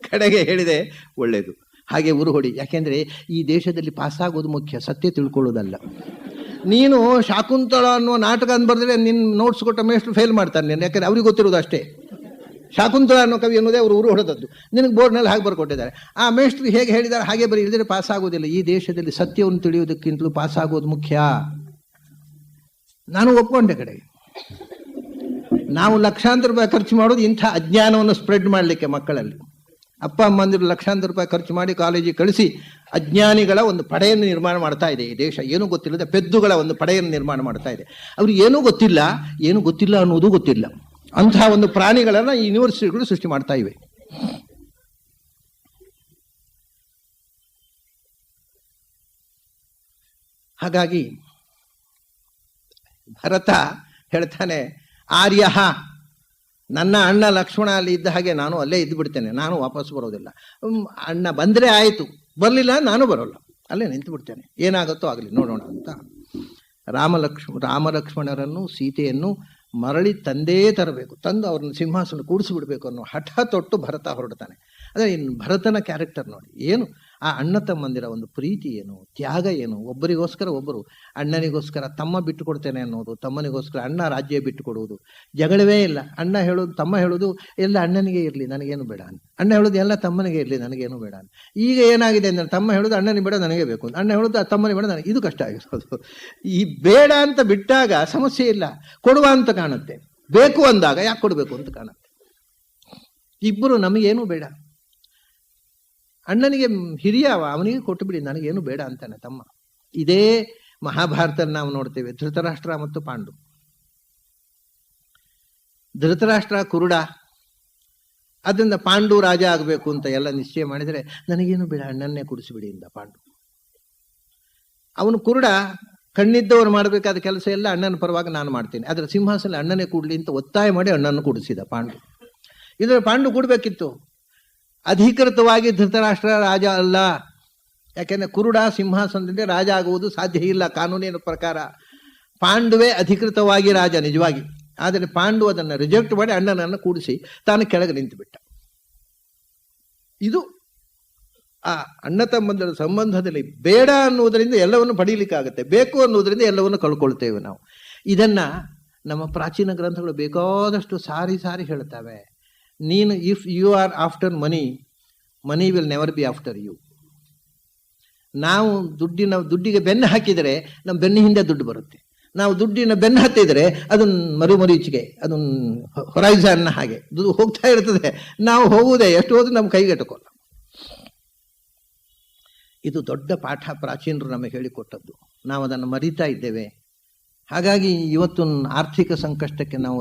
Speaker 1: ಕಡೆಗೆ ಹೇಳಿದೆ, ಒಳ್ಳೇದು, ಹಾಗೆ ಉರು ಹೊಡಿ. ಯಾಕೆಂದ್ರೆ ಈ ದೇಶದಲ್ಲಿ ಪಾಸಾಗೋದು ಮುಖ್ಯ, ಸತ್ಯ ತಿಳ್ಕೊಳ್ಳೋದಲ್ಲ. ನೀನು ಶಾಕುಂತಳ ಅನ್ನೋ ನಾಟಕ ಅಂತ ಬರೆದ್ರೆ ನಿನ್ನ ನೋಟ್ಸ್ ಕೊಟ್ಟ ಮೇಷ್ಟ್ರು ಫೇಲ್ ಮಾಡ್ತಾರೆ ನೀನು, ಯಾಕಂದ್ರೆ ಅವ್ರಿಗೆ ಗೊತ್ತಿರೋದು ಅಷ್ಟೇ. ಶಾಕುಂತಳ ಅನ್ನೋ ಕವಿ ಅನ್ನೋದೇ ಅವರು ಉರು ಹೊಡೆದದ್ದು. ನಿನಗೆ ಬೋರ್ಡ್ನಲ್ಲಿ ಹಾಗೆ ಬರ್ಕೊಟ್ಟಿದ್ದಾರೆ. ಆ ಮೇಷ್ಟ್ರು ಹೇಗೆ ಹೇಳಿದ್ದಾರೆ ಹಾಗೆ ಬರೀ, ಇಳಿದ್ರೆ ಪಾಸ್ ಆಗೋದಿಲ್ಲ. ಈ ದೇಶದಲ್ಲಿ ಸತ್ಯವನ್ನು ತಿಳಿಯೋದಕ್ಕಿಂತಲೂ ಪಾಸ್ ಆಗೋದು ಮುಖ್ಯ. ನಾನು ಒಪ್ಕೊಂಡೆ. ಕಡೆಗೆ ನಾವು ಲಕ್ಷಾಂತರ ರೂಪಾಯಿ ಖರ್ಚು ಮಾಡೋದು ಇಂಥ ಅಜ್ಞಾನವನ್ನು ಸ್ಪ್ರೆಡ್ ಮಾಡಲಿಕ್ಕೆ ಮಕ್ಕಳಲ್ಲಿ. ಅಪ್ಪ ಅಮ್ಮಂದಿರು ಲಕ್ಷಾಂತರ ರೂಪಾಯಿ ಖರ್ಚು ಮಾಡಿ ಕಾಲೇಜಿಗೆ ಕಳಿಸಿ ಅಜ್ಞಾನಿಗಳ ಒಂದು ಪಡೆಯನ್ನು ನಿರ್ಮಾಣ ಮಾಡ್ತಾ ಇದೆ ಈ ದೇಶ. ಏನೂ ಗೊತ್ತಿಲ್ಲದ ಪೆದ್ದುಗಳ ಒಂದು ಪಡೆಯನ್ನು ನಿರ್ಮಾಣ ಮಾಡ್ತಾ ಇದೆ. ಅವ್ರಿಗೆ ಏನೂ ಗೊತ್ತಿಲ್ಲ ಅನ್ನೋದು ಗೊತ್ತಿಲ್ಲ. ಅಂತಹ ಒಂದು ಪ್ರಾಣಿಗಳನ್ನು ಈ ಯೂನಿವರ್ಸಿಟಿಗಳು ಸೃಷ್ಟಿ ಮಾಡ್ತಾ ಇವೆ. ಹಾಗಾಗಿ ಭರತ ಹೇಳ್ತಾನೆ, ಆರ್ಯ, ನನ್ನ ಅಣ್ಣ ಲಕ್ಷ್ಮಣ ಅಲ್ಲಿ ಇದ್ದ ಹಾಗೆ ನಾನು ಅಲ್ಲೇ ಇದ್ದು ಬಿಡ್ತೇನೆ, ನಾನು ವಾಪಸ್ ಬರೋದಿಲ್ಲ. ಅಣ್ಣ ಬಂದರೆ ಆಯಿತು, ಬರಲಿಲ್ಲ ನಾನು ಬರೋಲ್ಲ, ಅಲ್ಲೇ ನಿಂತು ಬಿಡ್ತೇನೆ, ಏನಾಗುತ್ತೋ ಆಗಲಿ ನೋಡೋಣ ಅಂತ ರಾಮ ಲಕ್ಷ್ಮಣರನ್ನು ಸೀತೆಯನ್ನು ಮರಳಿ ತಂದೇ ತರಬೇಕು, ತಂದು ಅವ್ರನ್ನ ಸಿಂಹಾಸನ ಕೂಡಿಸಿಬಿಡ್ಬೇಕು ಅನ್ನೋ ಹಠ ತೊಟ್ಟು ಭರತ ಹೊರಡ್ತಾನೆ. ಅಂದರೆ ಇನ್ನು ಭರತನ ಕ್ಯಾರೆಕ್ಟರ್ ನೋಡಿ, ಏನು ಆ ಅಣ್ಣ ತಮ್ಮಂದಿರ ಒಂದು ಪ್ರೀತಿ ಏನು, ತ್ಯಾಗ ಏನು, ಒಬ್ಬರಿಗೋಸ್ಕರ ಒಬ್ಬರು, ಅಣ್ಣನಿಗೋಸ್ಕರ ತಮ್ಮ ಬಿಟ್ಟು ಕೊಡ್ತೇನೆ ಅನ್ನೋದು, ತಮ್ಮನಿಗೋಸ್ಕರ ಅಣ್ಣ ರಾಜ್ಯ ಬಿಟ್ಟು ಕೊಡುವುದು, ಜಗಳವೇ ಇಲ್ಲ. ಅಣ್ಣ ಹೇಳೋದು, ತಮ್ಮ ಹೇಳೋದು ಎಲ್ಲ ಅಣ್ಣನಿಗೆ ಇರಲಿ ನನಗೇನು ಬೇಡ ಅಂತ, ಅಣ್ಣ ಹೇಳೋದು ಎಲ್ಲ ತಮ್ಮನಿಗೆ ಇರಲಿ ನನಗೇನು ಬೇಡ ಅಂತ. ಈಗ ಏನಾಗಿದೆ ಅಂದರೆ ತಮ್ಮ ಹೇಳೋದು ಅಣ್ಣನಿಗೆ ಬೇಡ ನನಗೆ ಬೇಕು ಅಂತ, ಅಣ್ಣ ಹೇಳೋದು ತಮ್ಮನಿಗೆ ಬೇಡ ನನಗೆ, ಇದು ಕಷ್ಟ ಆಗಿರೋದು. ಈ ಬೇಡ ಅಂತ ಬಿಟ್ಟಾಗ ಸಮಸ್ಯೆ ಇಲ್ಲ, ಕೊಡುವ ಅಂತ ಕಾಣುತ್ತೆ, ಬೇಕು ಅಂದಾಗ ಯಾಕೆ ಕೊಡಬೇಕು ಅಂತ ಕಾಣುತ್ತೆ. ಇಬ್ಬರು ನಮಗೇನು ಬೇಡ, ಅಣ್ಣನಿಗೆ ಹಿರಿಯ ಅವನಿಗೆ ಕೊಟ್ಟು ಬಿಡಿ ನನಗೇನು ಬೇಡ ಅಂತಾನೆ ತಮ್ಮ. ಇದೇ ಮಹಾಭಾರತ ನಾವು ನೋಡ್ತೇವೆ. ಧೃತರಾಷ್ಟ್ರ ಮತ್ತು ಪಾಂಡು. ಧೃತರಾಷ್ಟ್ರ ಕುರುಡ, ಅದರಿಂದ ಪಾಂಡು ರಾಜ ಆಗಬೇಕು ಅಂತ ಎಲ್ಲ ನಿಶ್ಚಯ ಮಾಡಿದರೆ ನನಗೇನು ಬೇಡ ಅಣ್ಣನ್ನೇ ಕುಡಿಸಿಬಿಡಿ ಇಂದ ಪಾಂಡು. ಅವನು ಕುರುಡ, ಕಣ್ಣಿದ್ದವರು ಮಾಡಬೇಕಾದ ಕೆಲಸ ಎಲ್ಲ ಅಣ್ಣನ ಪರವಾಗಿ ನಾನು ಮಾಡ್ತೇನೆ, ಅದರ ಸಿಂಹಾಸನ ಅಣ್ಣನೇ ಕೂಡಲಿ ಅಂತ ಒತ್ತಾಯ ಮಾಡಿ ಅಣ್ಣನ್ನು ಕೂಡಿಸಿದ ಪಾಂಡು. ಇದರ ಪಾಂಡು ಕೂಡಬೇಕಿತ್ತು. ಅಧಿಕೃತವಾಗಿ ಧೃತರಾಷ್ಟ್ರ ರಾಜ ಅಲ್ಲ, ಯಾಕೆಂದ್ರೆ ಕುರುಡ ಸಿಂಹಾಸನದಿಂದ ರಾಜ ಆಗುವುದು ಸಾಧ್ಯ ಇಲ್ಲ ಕಾನೂನಿನ ಪ್ರಕಾರ. ಪಾಂಡುವೇ ಅಧಿಕೃತವಾಗಿ ರಾಜ ನಿಜವಾಗಿ. ಆದರೆ ಪಾಂಡು ಅದನ್ನು ರಿಜೆಕ್ಟ್ ಮಾಡಿ ಅಣ್ಣನನ್ನು ಕೂಡಿಸಿ ತಾನು ಕೆಳಗೆ ನಿಂತು ಬಿಟ್ಟ. ಇದು ಆ ಅಣ್ಣ ತಮ್ಮಂದಿರ ಸಂಬಂಧದಲ್ಲಿ ಬೇಡ ಅನ್ನುವುದರಿಂದ ಎಲ್ಲವನ್ನು ಪಡೀಲಿಕ್ಕಾಗತ್ತೆ, ಬೇಕು ಅನ್ನುವುದರಿಂದ ಎಲ್ಲವನ್ನು ಕಳ್ಕೊಳ್ತೇವೆ ನಾವು. ಇದನ್ನ ನಮ್ಮ ಪ್ರಾಚೀನ ಗ್ರಂಥಗಳು ಬೇಕಾದಷ್ಟು ಸಾರಿ ಸಾರಿ ಹೇಳ್ತವೆ. ನೀನು if you are after money will never be after you. ನಾವು ದುಡ್ಡಿಗೆ ಬೆನ್ನು ಹಾಕಿದರೆ ನಮ್ಮ ಬೆನ್ನ ಹಿಂದೆ ದುಡ್ಡು ಬರುತ್ತೆ. ನಾವು ದುಡ್ಡಿನ ಬೆನ್ನು ಹತ್ತಿದರೆ ಅದನ್ನ ಮರೀಚಿಗೆ, ಅದನ್ನ ಹೊರೈಸನ್ ಹಾಗೆ ಹೋಗ್ತಾ ಇರ್ತದೆ. ನಾವು ಹೋಗುವುದೇ ಎಷ್ಟು ಹೋದ್ರೆ ನಮ್ಮ ಕೈಗೆಟಕೋಲ್ಲ. ಇದು ದೊಡ್ಡ ಪಾಠ ಪ್ರಾಚೀನರು ನಮಗೆ ಹೇಳಿಕೊಟ್ಟದ್ದು. ನಾವು ಅದನ್ನು ಮರೀತಾ ಇದ್ದೇವೆ. ಹಾಗಾಗಿ ಇವತ್ತು ಆರ್ಥಿಕ ಸಂಕಷ್ಟಕ್ಕೆ ನಾವು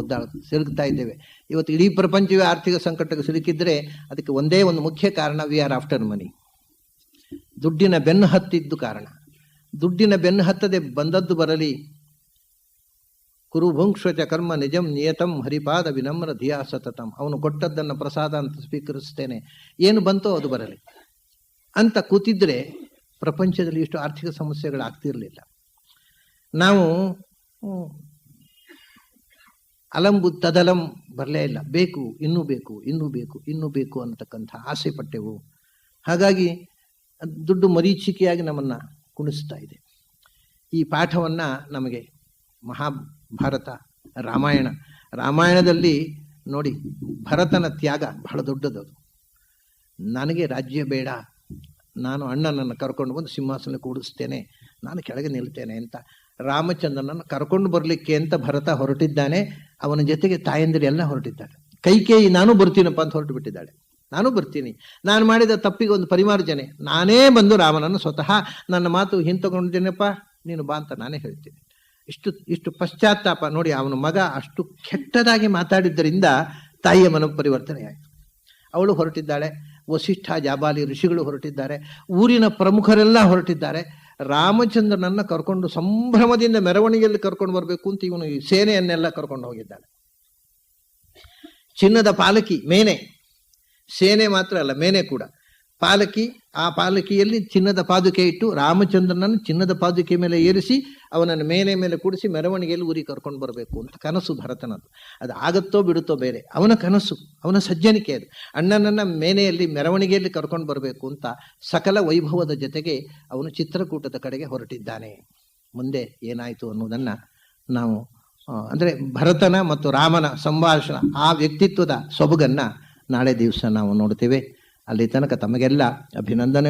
Speaker 1: ಸಿಲುಕ್ತಾ ಇದ್ದೇವೆ. ಇವತ್ತು ಇಡೀ ಪ್ರಪಂಚವೇ ಆರ್ಥಿಕ ಸಂಕಟಕ್ಕೆ ಸಿಲುಕಿದ್ರೆ ಅದಕ್ಕೆ ಒಂದೇ ಒಂದು ಮುಖ್ಯ ಕಾರಣ, ವಿ ಆರ್ ಆಫ್ಟರ್ ಮನಿ. ದುಡ್ಡಿನ ಬೆನ್ನು ಹತ್ತಿದ್ದು ಕಾರಣ. ದುಡ್ಡಿನ ಬೆನ್ನು ಹತ್ತದೆ ಬಂದದ್ದು ಬರಲಿ. ಕುರುಭುಂಕ್ಷಚ ಕರ್ಮ ನಿಜಂ ನಿಯತಂ ಹರಿಪಾದ ವಿನಮ್ರ ಧಿಯಾ ಸತತಂ. ಅವನು ಕೊಟ್ಟದ್ದನ್ನು ಪ್ರಸಾದ ಅಂತ ಸ್ವೀಕರಿಸ್ತೇನೆ, ಏನು ಬಂತೋ ಅದು ಬರಲಿ ಅಂತ ಕೂತಿದ್ರೆ ಪ್ರಪಂಚದಲ್ಲಿ ಇಷ್ಟು ಆರ್ಥಿಕ ಸಮಸ್ಯೆಗಳಾಗ್ತಿರ್ಲಿಲ್ಲ. ನಾವು ಅಲಂಬು ತದಲಂ ಬರಲೇ ಇಲ್ಲ, ಬೇಕು ಇನ್ನೂ ಬೇಕು ಇನ್ನೂ ಬೇಕು ಇನ್ನೂ ಬೇಕು ಅನ್ನತಕ್ಕಂಥ ಆಸೆ ಪಟ್ಟೆವು. ಹಾಗಾಗಿ ದುಡ್ಡು ಮರೀಚಿಕೆಯಾಗಿ ನಮ್ಮನ್ನು ಕುಣಿಸ್ತಾ ಇದೆ. ಈ ಪಾಠವನ್ನು ನಮಗೆ ಮಹಾಭಾರತ, ರಾಮಾಯಣದಲ್ಲಿ ನೋಡಿ, ಭರತನ ತ್ಯಾಗ ಬಹಳ ದೊಡ್ಡದದು. ನನಗೆ ರಾಜ್ಯ ಬೇಡ, ನಾನು ಅಣ್ಣನನ್ನು ಕರ್ಕೊಂಡು ಬಂದು ಸಿಂಹಾಸನ ಕೂಡಿಸ್ತೇನೆ, ನಾನು ಕೆಳಗೆ ನಿಲ್ತೇನೆ ಅಂತ ರಾಮಚಂದ್ರನನ್ನು ಕರ್ಕೊಂಡು ಬರಲಿಕ್ಕೆ ಅಂತ ಭರತ ಹೊರಟಿದ್ದಾನೆ. ಅವನ ಜೊತೆಗೆ ತಾಯಂದಿರು ಎಲ್ಲ ಹೊರಟಿದ್ದಾಳೆ. ಕೈಕೇಯಿ ನಾನು ಬರ್ತೀನಪ್ಪ ಅಂತ ಹೊರಟು ಬಿಟ್ಟಿದ್ದಾಳೆ. ನಾನು ಬರ್ತೀನಿ, ನಾನು ಮಾಡಿದ ತಪ್ಪಿಗೆ ಒಂದು ಪರಿಮಾರ್ಜನೆ, ನಾನೇ ಬಂದು ರಾಮನನ್ನು ಸ್ವತಃ ನನ್ನ ಮಾತು ಹಿಂತಗೊಂಡಿದ್ದೇನಪ್ಪ, ನೀನು ಬಾ ಅಂತ ನಾನೇ ಹೇಳ್ತೀನಿ. ಇಷ್ಟು ಪಶ್ಚಾತ್ತಾಪ ನೋಡಿ. ಅವನ ಮಗ ಅಷ್ಟು ಕೆಟ್ಟದಾಗಿ ಮಾತಾಡಿದ್ದರಿಂದ ತಾಯಿಯ ಮನೋಪರಿವರ್ತನೆ ಆಯಿತು. ಅವಳು ಹೊರಟಿದ್ದಾಳೆ, ವಸಿಷ್ಠ ಜಾಬಾಲಿ ಋಷಿಗಳು ಹೊರಟಿದ್ದಾರೆ, ಊರಿನ ಪ್ರಮುಖರೆಲ್ಲ ಹೊರಟಿದ್ದಾರೆ. ರಾಮಚಂದ್ರನನ್ನ ಕರ್ಕೊಂಡು ಸಂಭ್ರಮದಿಂದ ಮೆರವಣಿಗೆಯಲ್ಲಿ ಕರ್ಕೊಂಡು ಬರಬೇಕು ಅಂತ ಇವನು ಈ ಸೇನೆಯನ್ನೆಲ್ಲ ಕರ್ಕೊಂಡು ಹೋಗಿದ್ದಾನೆ. ಚಿನ್ನದ ಪಾಲಕಿ ಮೇನೆ, ಸೇನೆ ಮಾತ್ರ ಅಲ್ಲ ಮೇನೆ ಕೂಡ ಪಾಲಕಿ. ಆ ಪಾಲಕಿಯಲ್ಲಿ ಚಿನ್ನದ ಪಾದುಕೆ ಇಟ್ಟು ರಾಮಚಂದ್ರನನ್ನು ಚಿನ್ನದ ಪಾದುಕೆ ಮೇಲೆ ಏರಿಸಿ ಅವನನ್ನು ಮೇನೆ ಮೇಲೆ ಕೂಡಿಸಿ ಮೆರವಣಿಗೆಯಲ್ಲಿ ಊರಿಗೆ ಕರ್ಕೊಂಡು ಬರಬೇಕು ಅಂತ ಕನಸು ಭರತನದು. ಅದು ಆಗತ್ತೋ ಬಿಡುತ್ತೋ ಬೇರೆ, ಅವನ ಕನಸು, ಅವನ ಸಜ್ಜನಿಕೆ ಅದು. ಅಣ್ಣನನ್ನ ಮೇನೆಯಲ್ಲಿ ಮೆರವಣಿಗೆಯಲ್ಲಿ ಕರ್ಕೊಂಡು ಬರಬೇಕು ಅಂತ ಸಕಲ ವೈಭವದ ಜೊತೆಗೆ ಅವನು ಚಿತ್ರಕೂಟದ ಕಡೆಗೆ ಹೊರಟಿದ್ದಾನೆ. ಮುಂದೆ ಏನಾಯಿತು ಅನ್ನೋದನ್ನ ನಾವು ಅಂದರೆ ಭರತನ ಮತ್ತು ರಾಮನ ಸಂಭಾಷಣೆ, ಆ ವ್ಯಕ್ತಿತ್ವದ ಸೊಬಗನ್ನ ನಾಳೆ ದಿವಸ ನಾವು ನೋಡ್ತೇವೆ. ಅಲ್ಲಿ ತನಕ ತಮಗೆಲ್ಲ ಅಭಿನಂದನೆ.